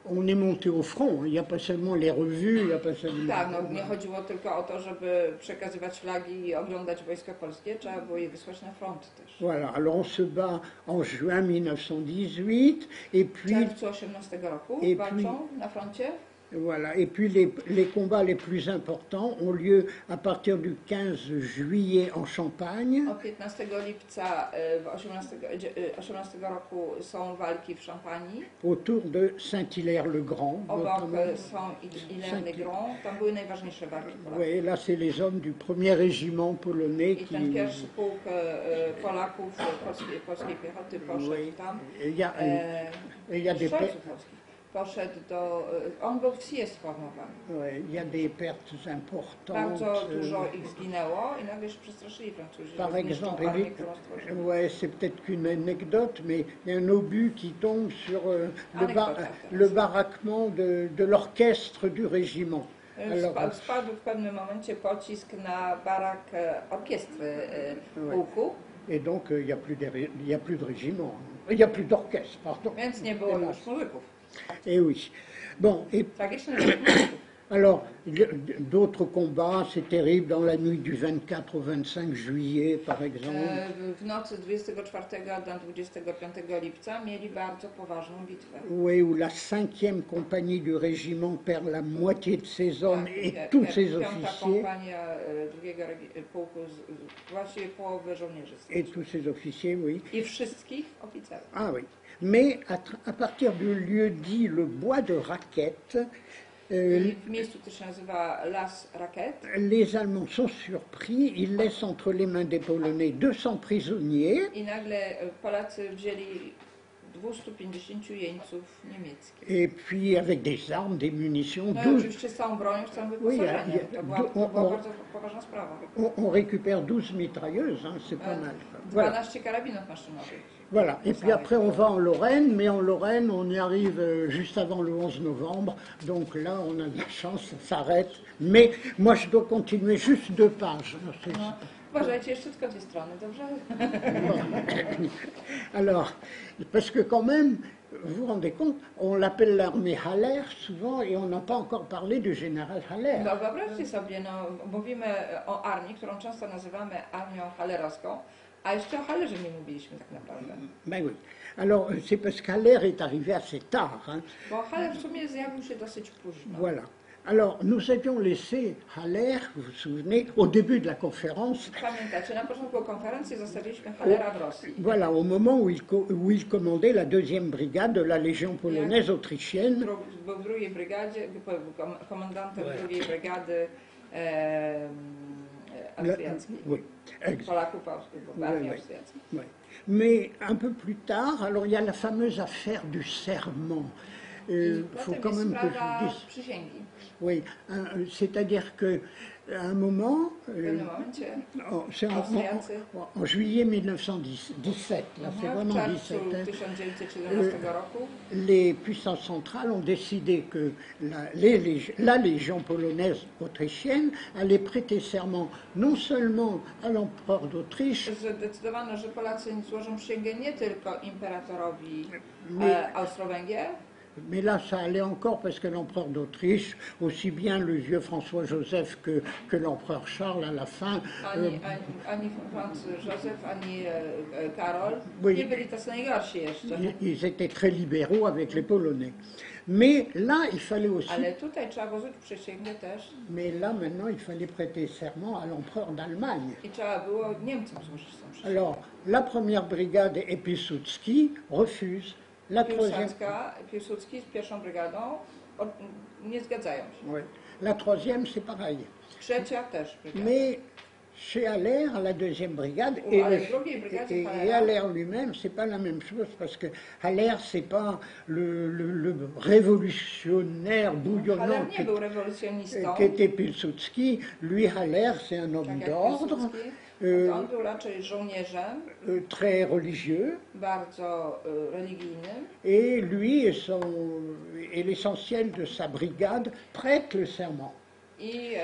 on est monté au front, il n'y a pas seulement les revues, il n'y a pas seulement... Tak, no, nie chodziło tylko o to, żeby przekazywać flagi i oglądać wojska polskie, trzeba było je wysłać na front też. Voilà, alors on se bat en juin 1918, et W puis... czerwcu 18 roku walczą na froncie. Voilà. Et puis les combats les plus importants ont lieu à partir du 15 juillet en Champagne. Od 15 lipca 18 roku są walki w Szampanii. Autour de Saint-Hilaire-le-Grand. Obok są Hilaire-le-Grand. Tam były najważniejsze walki Polaków. Oui, là c'est les hommes du premier régiment polonais I ten pierwszy pułk Polaków, polskiej piechoty poszedł tam. Il y a des Poszedł do... On był w Scie sformowany. Il y a des pertes importantes. Bardzo dużo ich zginęło i nagle się przestraszyli Francuzi. Par exemple, ouais, c'est peut-être qu'une anecdote, mais il y a un obus qui tombe sur le baraquement de l'orchestre du régiment. Spadł w pewnym momencie pocisk na barak orkiestry pułku. Et donc il y a plus de régiment, il y a plus d'orchestre, pardon. Więc nie było już muzyków. Et oui. Bon, et alors, d'autres combats, c'est terrible, dans la nuit du 24 au 25 juillet, par exemple. W nocy 24 do 25 lipca mieli bardzo poważną bitwę. Oui, où la 5e compagnie du régiment perd la moitié de ses hommes et tous ses officiers. Kompania drugiego pułku, właściwie połowy żołnierzy. Et tous ses officiers, oui. I wszystkich oficerów. Ah oui. Mais à partir du lieu dit le Bois de Raquette, w miejscu, które się nazywa Las Raquette, les Allemands sont surpris, ils laissent entre les mains des Polonais 200 prisonniers. I nagle Polacy wzięli 250 jeńców niemieckich. Et puis avec des armes, des munitions. No 12... oczywiście z całą bronią, z całym wyposażeniem. To była bardzo poważna sprawa. On récupère 12 mitrailleuses, hein, c'est pas mal. 12 karabinów maszynowych. Voilà, et puis après on va en Lorraine, mais en Lorraine on y arrive juste avant le 11 novembre, donc là on a de la chance, ça s'arrête. Mais moi je dois continuer juste 2 pages. No, uważajcie, jeszcze tylko 2 strony, dobrze? Alors, parce que quand même, vous vous rendez compte, on l'appelle l'armée Haller souvent et on n'a pas encore parlé du général Haller. No wyobraźcie sobie, no, mówimy o armii, którą często nazywamy armią hallerowską, a jeszcze o Hallerze nie mówiliśmy tak naprawdę. Ben oui. Alors, c'est parce qu'Haller est arrivé assez tard. Hein. Bo Haller w sumie zjawił się dosyć późno. Voilà. Alors, nous avions laissé Haller, vous vous souvenez, au début de la conférence. Pamiętacie, na początku konferencji zostawiliśmy Hallera w Rosji. Voilà, au moment où il commandait la 2e brigade de la Légion polonaise autrichienne. Był w drugiej brygadzie, był komendantem drugiej brygady austriackiej. Oui, Polaków w armii austriackiej. Oui. Mais un peu plus tard, alors il y a la fameuse affaire du serment. Faut quand même que je dise. Przysięgi. Oui, c'est-à-dire que à un moment, c'est en juillet 1917, là c'est vraiment 17, les puissances centrales ont décidé que la Légion polonaise autrichienne allait prêter serment non seulement à l'empereur d'Autriche, zdecydowano, że Polacy złożą przysięgę nie tylko imperatorowi Austro-Węgier, mais là, ça allait encore parce que l'empereur d'Autriche, aussi bien le vieux François-Joseph que l'empereur Charles à la fin... Ani Franz Józef, ani Karol nie byli tacy najgorsi jeszcze. Ils étaient très libéraux avec les Polonais. Mais là, il fallait aussi... Ale tutaj trzeba było złożyć przysięgę też. Mais là, maintenant, il fallait prêter serment à l'empereur d'Allemagne. I trzeba było Niemcom złożyć tą przysięgę. Alors, la première brigade et Piłsudski refusent. La Piłsudski z pierwszą brygadą nie zgadzają się. Oui. La troisième, c'est pareil. Trzecia też brygada. Mais chez Haller, à la 2e brigade, et Haller lui-même, c'est pas la même chose parce que Haller, c'est pas le révolutionnaire bouillonnant qu'était Piłsudski. Lui, Haller, c'est un homme d'ordre. On był raczej żołnierzem, très religieux, bardzo religijnym, et lui et l'essentiel de sa brigade prête le serment. I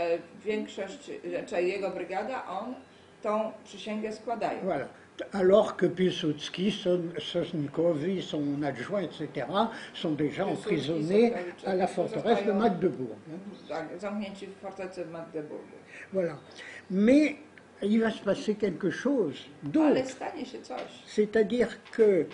większość, czyli jego brygada, on tą przysięgę składają. Voilà. Alors que Piłsudski, Sosnikowi, son adjoint, etc., sont déjà emprisonnés à la forteresse de Magdebourg. Tak, zamknięci w fortecy Magdeburgu. Voilà. Mais il va se passer quelque chose Ale d'autre. stanie się coś. C'est-à-dire que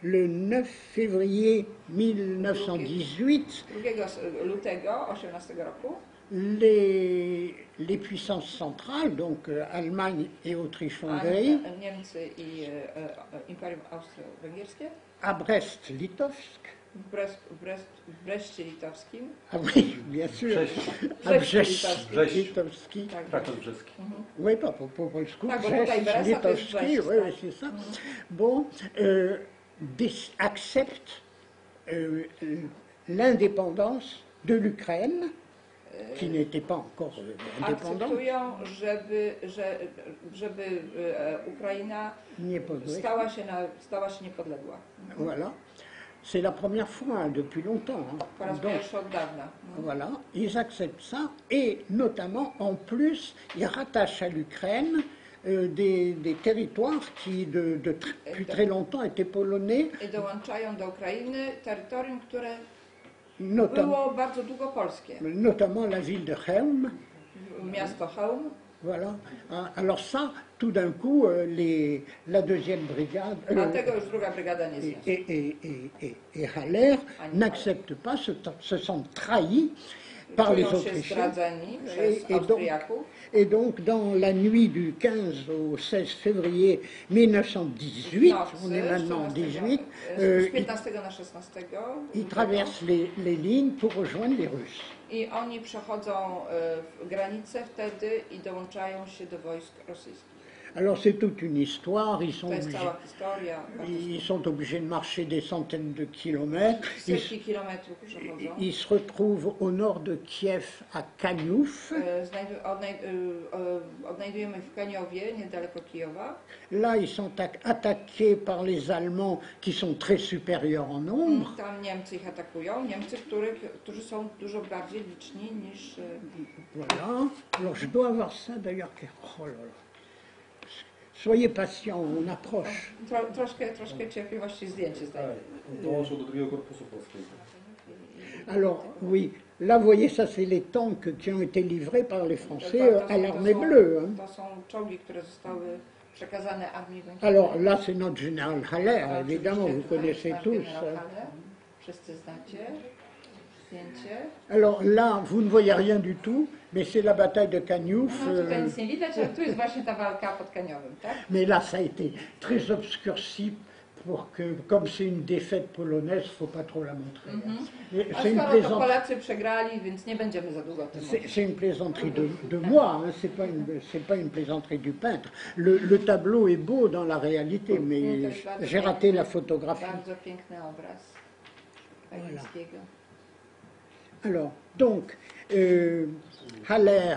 le 9 février 1918, 2 lutego 18 roku les puissances centrales, donc Allemagne et Autriche-Hongrie, Niemcy i Imperium Austro-Węgierskie à Brest-Litovsk, w Breszcie Litowskim. ah oui, bien sûr, à Brest-Litovski, Traktat brzeski. oui, pas pour Polsku, Tak, bo tutaj Brest, a to jest Brest-Litovski, Brest, oui, tak. oui, c'est ça. Bon, accepte l'indépendance de l'Ukraine, qui n'était pas encore indépendante. Akceptują, żeby Ukraina stała się niepodległa. Voilà. C'est la première fois hein, depuis longtemps. Hein. Po raz pierwszy od dawna. Voilà, ils acceptent ça et notamment en plus ils rattachent à l'Ukraine des territoires qui depuis très longtemps étaient polonais. I dołączają do Ukrainy terytorium, które Notamment, było bardzo długo polskie. notamment la ville de Chełm. Miasto Chełm. Voilà. Alors ça, tout d'un coup, la deuxième brigade Dlatego już druga brygada nie zniosła. et Haller n'acceptent pas, se sentent trahis par les Czują się Autrichiens. zdradzeni przez Austriaków. Et donc, dans la nuit du 15 au 16 février 1918, on est maintenant en 18, z 15 na 16 ils traversent les lignes pour rejoindre les Russes. I oni przechodzą granicę wtedy i dołączają się do wojsk rosyjskich. Alors c'est toute une histoire, To jest cała historia. ils sont obligés de marcher des centaines de kilomètres. Setki kilometrów przechodzą. Ils se retrouvent au nord de Kiev, à Kaniów. Odnajdujemy w Kaniowie, niedaleko Kijowa. Là, ils sont attaqués par les Allemands qui sont très supérieurs en nombre. Tam Niemcy ich atakują, Niemcy, którzy są dużo bardziej liczni niż... Voilà. Alors je dois avoir ça d'ailleurs. Oh là là. Soyez patient, on approche. Troszkę cierpliwości zdjęcie zdaje. Dołączył do drugiego korpusu polskiego. Alors, oui, là, vous voyez, ça, c'est les tanks qui ont été livrés par les Français à l'armée bleue. Hein. To są czołgi, które zostały przekazane Armii Błękitnej. Alors là, c'est notre général Haller, évidemment, vous connaissez tous. Wszyscy znacie zdjęcie. Alors là, vous ne voyez rien du tout, mais c'est la bataille de Kaniów. No tutaj nic nie widać, ale tu jest właśnie ta walka pod Kaniowem, tak? Mais là, ça a été très obscurci pour que, comme c'est une défaite polonaise, il ne faut pas trop la montrer. A skoro to Polacy przegrali, więc nie będziemy za długo o tym mówić. C'est une plaisanterie de moi, hein, c'est pas une plaisanterie du peintre. Le tableau est beau dans la réalité, mais j'ai raté la photographie. Bardzo piękny obraz Kalinskiego. Alors, donc, Haller,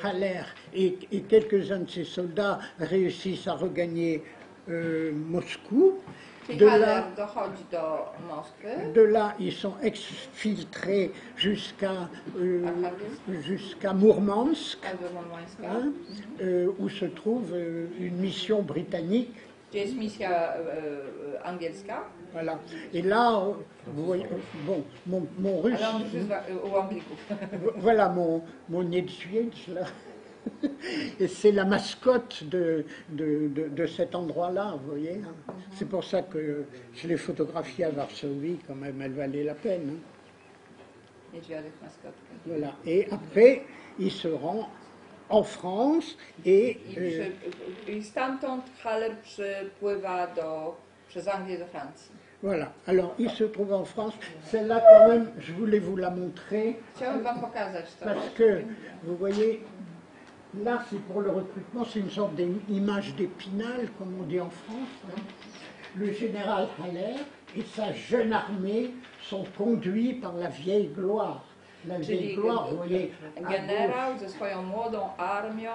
Haller et quelques-uns de ses soldats réussissent à regagner Moscou. De là, ils sont exfiltrés jusqu'à Mourmansk, hein, où se trouve une mission britannique. Jest misja angielska. Voilà. Et là, vous voyez, bon, mon russe. Voilà mon Niedźwiedź, là. Et c'est la mascotte de cet endroit-là, vous voyez. Hein. C'est pour ça que je l'ai photographiée à Varsovie, quand même, elle valait la peine. Hein. Voilà. Et après, il se rend en France et... I stamtąd Haller przypływa przez Anglię do Francji. Voilà. Alors, il se trouve en France. Celle-là, quand même, je voulais vous la montrer. Chciałam wam pokazać to. Parce que, vous voyez, là, c'est pour le recrutement, c'est une sorte d'image d'Épinal, comme on dit en France. Hein. Le général Haller et sa jeune armée sont conduits par la vieille gloire. La vieille gloire, vous voyez. Generał ze swoją młodą armią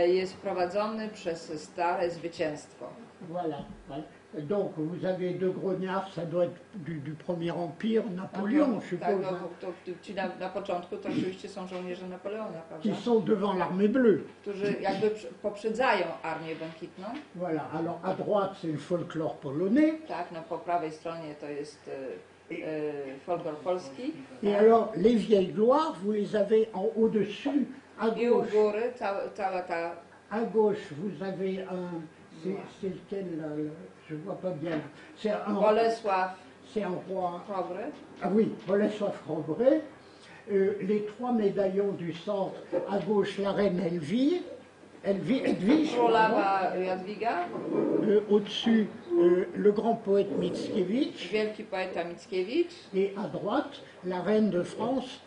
jest prowadzony przez stare zwycięstwo. Voilà. Voilà. Donc vous avez deux grognards, ça doit être du Premier Empire, Napoléon, je Tak, suppose, no, hein, ci na początku to oczywiście są żołnierze Napoleona, qui prawda? sont devant l'armée bleue. Którzy jakby poprzedzają Armię Błękitną. Voilà, alors à droite c'est le folklore polonais, Tak, no po prawej stronie to jest folklor polski. et alors les vieilles gloires, vous les avez en au-dessus, à I u gauche. góry cała ta... À gauche, vous avez un. C'est lequel là, je ne vois pas bien. Bolesław C'est un roi. Chrobry. Ah oui, Bolesław Chrobry. Les trois médaillons du centre. À gauche, la reine Edwige. Edwige, Królowa Jadwiga. au-dessus, le grand poète Mickiewicz. Wielki poeta Mickiewicz. Et à droite, la reine de France.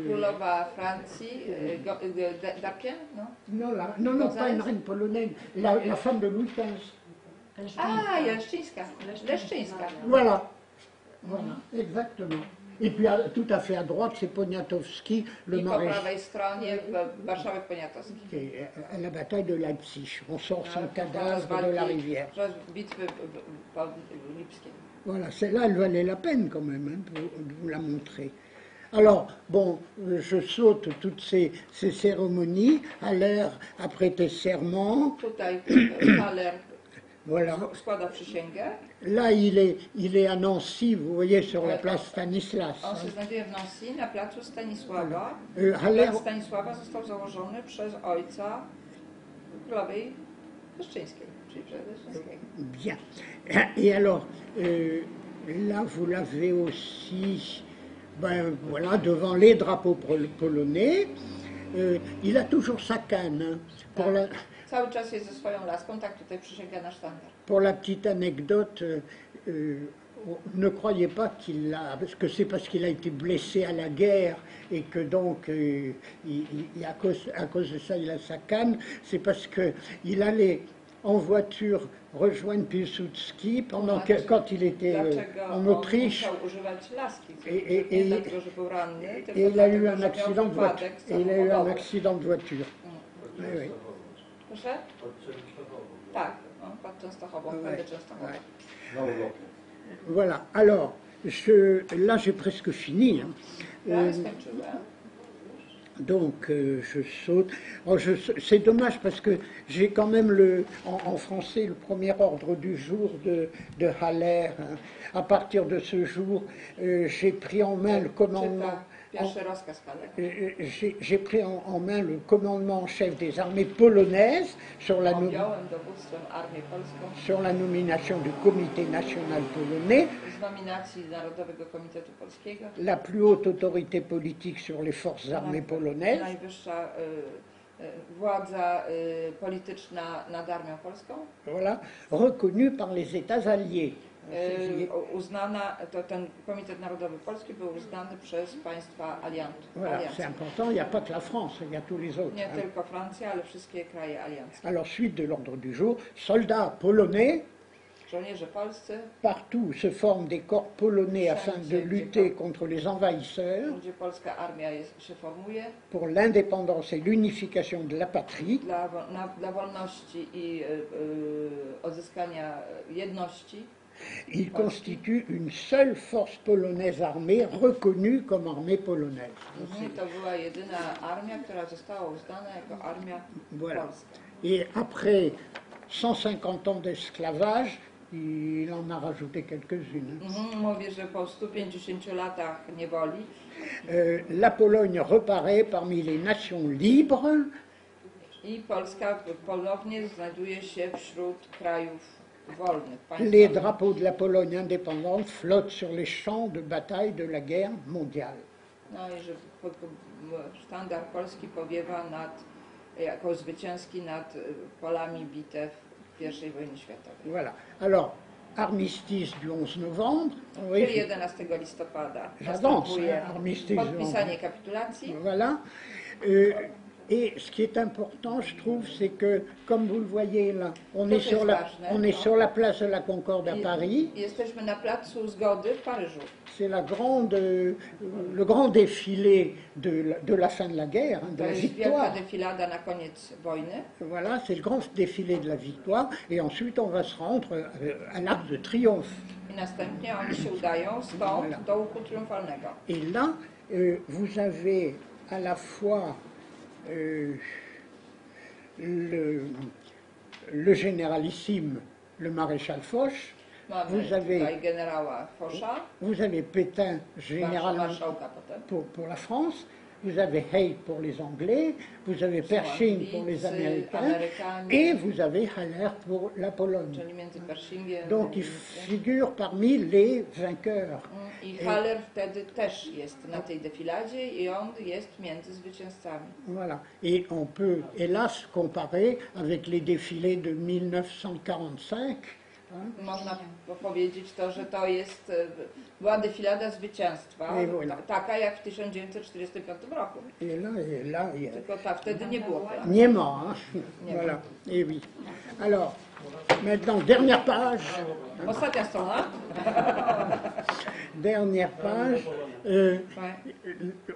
Królowa Francji, Darpien, non? Non, pas une reine polonaise, la femme de Louis XV. A, Leszczyńska. Leszczyńska. Voilà, exactement. Et puis tout à fait à droite, c'est Poniatowski, le I po maréchal, prawej stronie Marszałek Poniatowski. qui est à la bataille de Leipzig. On sort son Podczas cadavre de la walki, rivière. podczas bitwy pod Lipskiem. Voilà, celle-là, elle valait la peine quand même hein, de vous la montrer. Alors, bon, je saute toutes ces cérémonies. Haller a prêté serment. Tutaj Haller Voilà. składa przysięgę. Là, il est à Nancy, vous voyez, sur la place Stanislas. On się znajduje w Nancy na placu Stanisława. Haller, Plac Stanisława został założony przez ojca królowej Leszczyńskiej, czyli przez Leszczyńskiego. bien. Et alors, là, vous l'avez aussi, ben voilà, devant les drapeaux polonais. Il a toujours sa canne. Hein, pour la, Cały czas jest ze swoją laską, tak tutaj przysięga na sztandar. Pour la petite anecdote, ne croyez pas qu'il a, parce que c'est parce qu'il a été blessé à la guerre et que donc, à cause de ça, il a sa canne, c'est parce qu'il allait en voiture rejoindre Piłsudski pendant que, quand il était en Autriche. Et il a eu un accident de voiture. Et il a eu un accident de voiture. Oui, oui. Proszę? Tak, pod Częstochową, prawie Częstochowa. Voilà, alors, là j'ai presque fini. Hein. Ja skończyłem. Donc je saute. Oh, c'est dommage parce que j'ai quand même en français le premier ordre du jour de Haller. Hein. À partir de ce jour, j'ai pris en main le commandement. J'ai pris en main le commandement en chef des armées polonaises sur la nomination du Comité national polonais, la plus haute autorité politique sur les forces armées polonaises. Władza polityczna nad armią polską. Voilà, reconnue par les États alliés. Uznana, ten Komitet Narodowy Polski był uznany przez państwa aliantów. Voilà, c'est important, il n'y a pas que la France, il y a tous les autres. Nie tylko Francja, ale wszystkie kraje alianckie. Alors, suite de l'ordre du jour, soldats polonais, żołnierze polscy, partout se forment des corps polonais afin de lutter contre les envahisseurs, gdzie polska armia się formuje, pour l'indépendance et l'unification de la patrie, dla wolności i odzyskania jedności. Il constitue une seule force polonaise armée reconnue comme armée polonaise. To była jedyna armia, która została uznana jako armia polska. Et après 150 ans d'esclavage, il en a rajouté quelques-unes. Mówię, że po 150 latach niewoli la Pologne reparaît parmi les nations libres. I Polska ponownie znajduje się wśród krajów wolnych. Les drapeaux de la Pologne indépendante flottent sur les champs de bataille de la guerre mondiale. No i że sztandar polski powiewa jako zwycięski nad polami bitew I wojny światowej. Voilà. Alors, armistice du 11 novembre. Czyli 11 listopada następuje podpisanie kapitulacji. Voilà. Et ce qui est important, je trouve, c'est que, comme vous le voyez là, on To est jest sur la, ważne, on no. est sur la place de la Concorde à Paris. Jesteśmy na Placu Zgody w Paryżu. C'est le grand défilé de la fin de la guerre, hein, de To la jest victoire. wielka defilada na koniec wojny. Voilà, c'est le grand défilé de la victoire. Et ensuite, on va se rendre à l'Arc de Triomphe. I następnie oni się udają stąd Voilà. do łuku triumfalnego. Et là, vous avez à la fois le généralissime, le maréchal Foch, Mamy Vous avez- tutaj generała Fosza, vous avez Pétain, général marszałka potem. pour la France, vous avez Haig pour les Anglais, vous avez Pershing pour les Américains, Amerykanie, et vous avez Haller pour la Pologne. czyli między Pershingiem Donc il figure parmi les vainqueurs. i Haller wtedy też jest na tej defiladzie i on jest między zwycięzcami. Voilà. Et on peut, hélas, comparer avec les défilés de 1945. Hein. Można powiedzieć to, że to jest, była defilada zwycięstwa, I voilà. taka jak w 1945 roku. Et là, il y a Tylko wtedy nie było Polaków. Niema, hein. Nie ma. Voilà. Et oui. Alors, maintenant, dernière page. Ostatnia strona. Dernière page.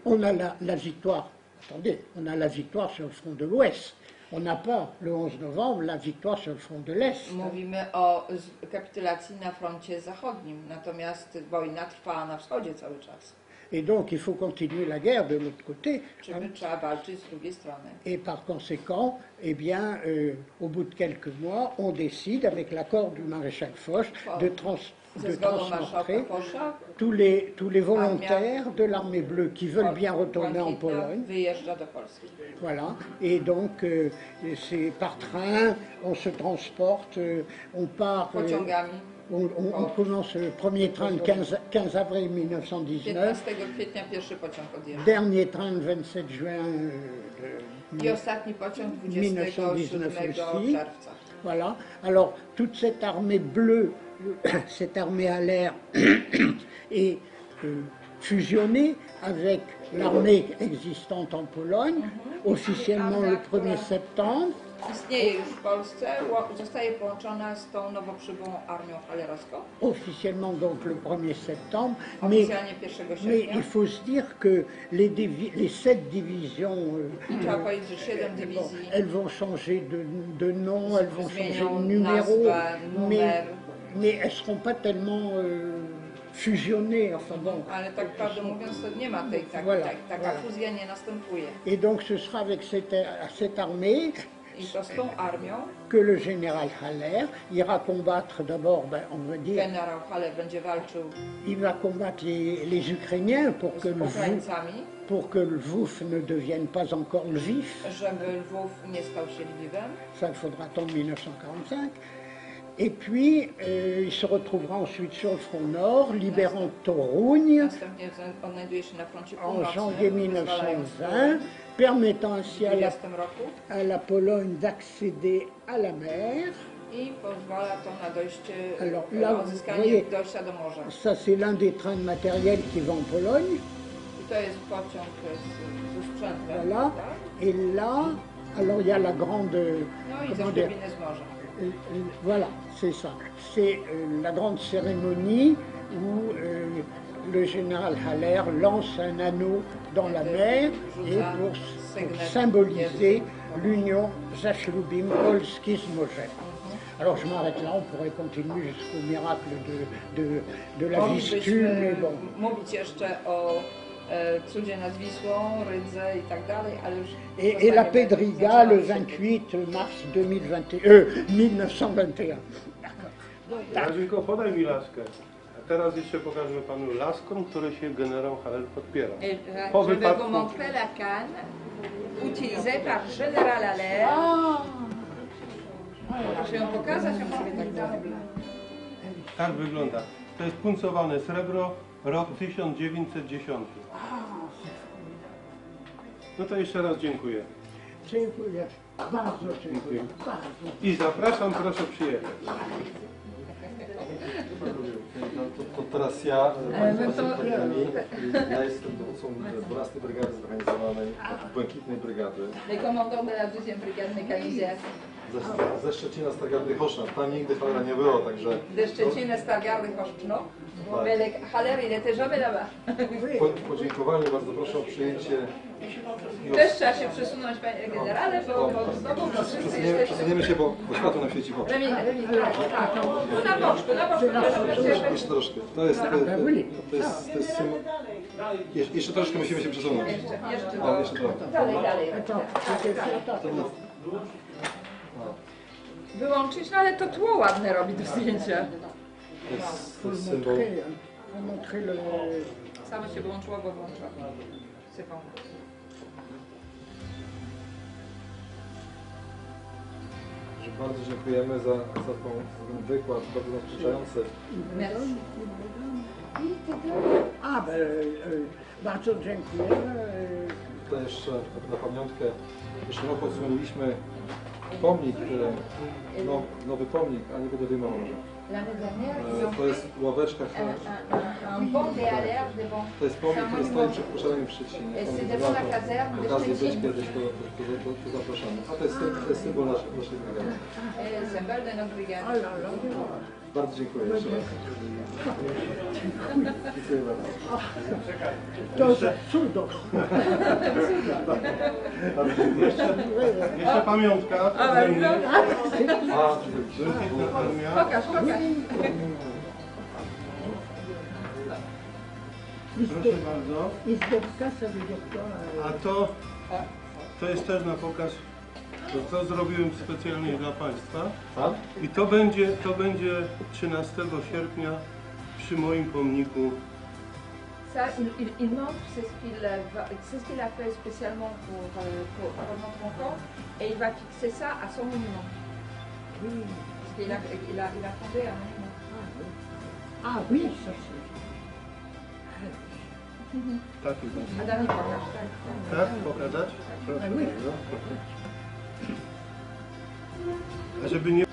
On a la victoire. Attendez, on a la victoire sur le front de l'Ouest. On n'a pas, le 11 novembre, la victoire sur le front de l'Est. Mówimy o kapitulacji na froncie zachodnim, natomiast wojna trwała na wschodzie cały czas. Et donc, il faut continuer la guerre de l'autre côté. Czyli trzeba walczyć z drugiej strony. Et par conséquent, eh bien, au bout de quelques mois, on décide, avec l'accord du maréchal Foch, de Ze zgodą marszałka transporter Fosza tous les volontaires de l'armée bleue qui veulent bien retourner en Błękitna Pologne. wyjeżdża do Polski. Voilà. Et donc, c'est par train, on se transporte, on part. Pociągami. On commence le premier train le 15 avril 1919, 15 kwietnia pierwszy pociąg odjeżdża. dernier train le 27 juin I ostatni pociąg 27 czerwca. Voilà. Alors, toute cette armée bleue, cette armée à l'air est fusionnée avec l'armée existante en Pologne, officiellement le 1er septembre. Istnieje już w Polsce, zostaje połączona z tą nowo przybyłą armią hallerowską. Officiellement donc le 1er septembre, Oficjalnie 1 mais sierpnia. il faut se dire que les 7 divisions, Trzeba powiedzieć, że 7 dywizji elles vont changer de nom, elles vont changer zmienią de numéro, nazwę, numer. mais elles ne seront pas tellement fusionnées. Enfin bon. Ale tak prawdę mówiąc, to nie ma tej, Voilà, taka voilà. fuzja nie następuje. Et donc ce sera avec cette armée I to z tą armią que le général Haller ira combattre d'abord, on va dire, generał Haller będzie walczył il va combattre les Ukrainiens z Ukraińcami, pour que le Lwow ne devienne pas encore Lviv. żeby Lwów nie stał się Lwivem. Ça, il faudra attendre 1945. Et puis, il se retrouvera ensuite sur le front nord, libérant Toruń Następnie odnajduje się na froncie en północnym, janvier wyzwalając 1920, permettant ainsi w 20 roku à la Pologne d'accéder à la mer. i pozwala to na dojście, Alors, là, odzyskanie vous voyez, dojścia do morza. Ça, c'est l'un des trains de matériel qui va en Pologne. I to jest pociąg ze sprzętem. Voilà. Tak? Et là, alors il y a la grande. No i ze Comment dire, sztywiny z morza. Voilà, c'est ça. C'est la grande cérémonie où le général Haller lance un anneau dans la mer et pour symboliser l'union Zasłubim-Polski-Zmorze. Alors je m'arrête là, on pourrait continuer jusqu'au miracle de la Vistule, mais bon. Mówić jeszcze o cudzie nad Wisłą, Rydze i tak dalej, ale już... Et la Pedriga le 28 mars 1921. Radziłko, podaj mi laskę. A teraz jeszcze pokażę panu laską, które się generał Haller podpiera. Po Je vais vous wypadku, montrer la canne utilisée par Général Haller. Proszę ją pokazać, a mówię tak dalej. tak wygląda. To jest puncowane srebro, rok 1910. No to jeszcze raz dziękuję. Dziękuję. Bardzo dziękuję. Bardzo. I zapraszam, proszę przyjechać. To teraz ja, ja jestem dowódcą 12 Brygady Zorganizowanej Błękitnej Brygady. Les commandants de la 12e brigade mécanisée Ze Szczecina, z Targardy Choszna. Tam nigdy cholera nie było, także... de Szczecina, Stargardy, Choszczno. Mais le Haller, il était jamais là-bas. Podziękowanie, bardzo proszę o przyjęcie. Też trzeba się przesunąć, panie generale, bo znowu wszyscy jesteśmy... Przesuniemy się, bo światło nam świeci w oczy. Remi, tak. Tu na boczku, Jeszcze troszkę. To jest symbol. Jeszcze troszkę musimy się przesunąć. Jeszcze O, jeszcze trochę. dalej. Wyłączyć, no ale to tło ładne robi do zdjęcia. To jest symbol. Samo się wyłączyło, bo włączyło. Sypą. Bardzo dziękujemy za ten wykład, bardzo zaskoczający. Merci. Bardzo dziękujemy. To jeszcze na pamiątkę, jeszcze rok odsłoniliśmy pomnik, nowy pomnik, a nie będę wyjmował. To jest ławeczka, to jest pomnik, który stoi przed poszczeleniem w Szczecinie. Okazję być kiedyś, to zapraszamy. A to jest symbol naszej brygady. Bardzo dziękuję jeszcze raz. Dziękuję bardzo. To jest cudo. Jeszcze pamiątka. Pokaż. Proszę bardzo. Jest A to jest też na pokaz. To zrobiłem specjalnie dla Państwa. I to będzie 13 sierpnia przy moim pomniku. Ça, il montre c'est ce qu'il a fait spécialement pour notre enfant et il va fixer ça à son monument. Parce qu'il a fondé un monument. Ah oui, ça c'est... Tak jest. Adam, pokaż. Tak? Pokazać? Proszę. Ah oui. A żeby nie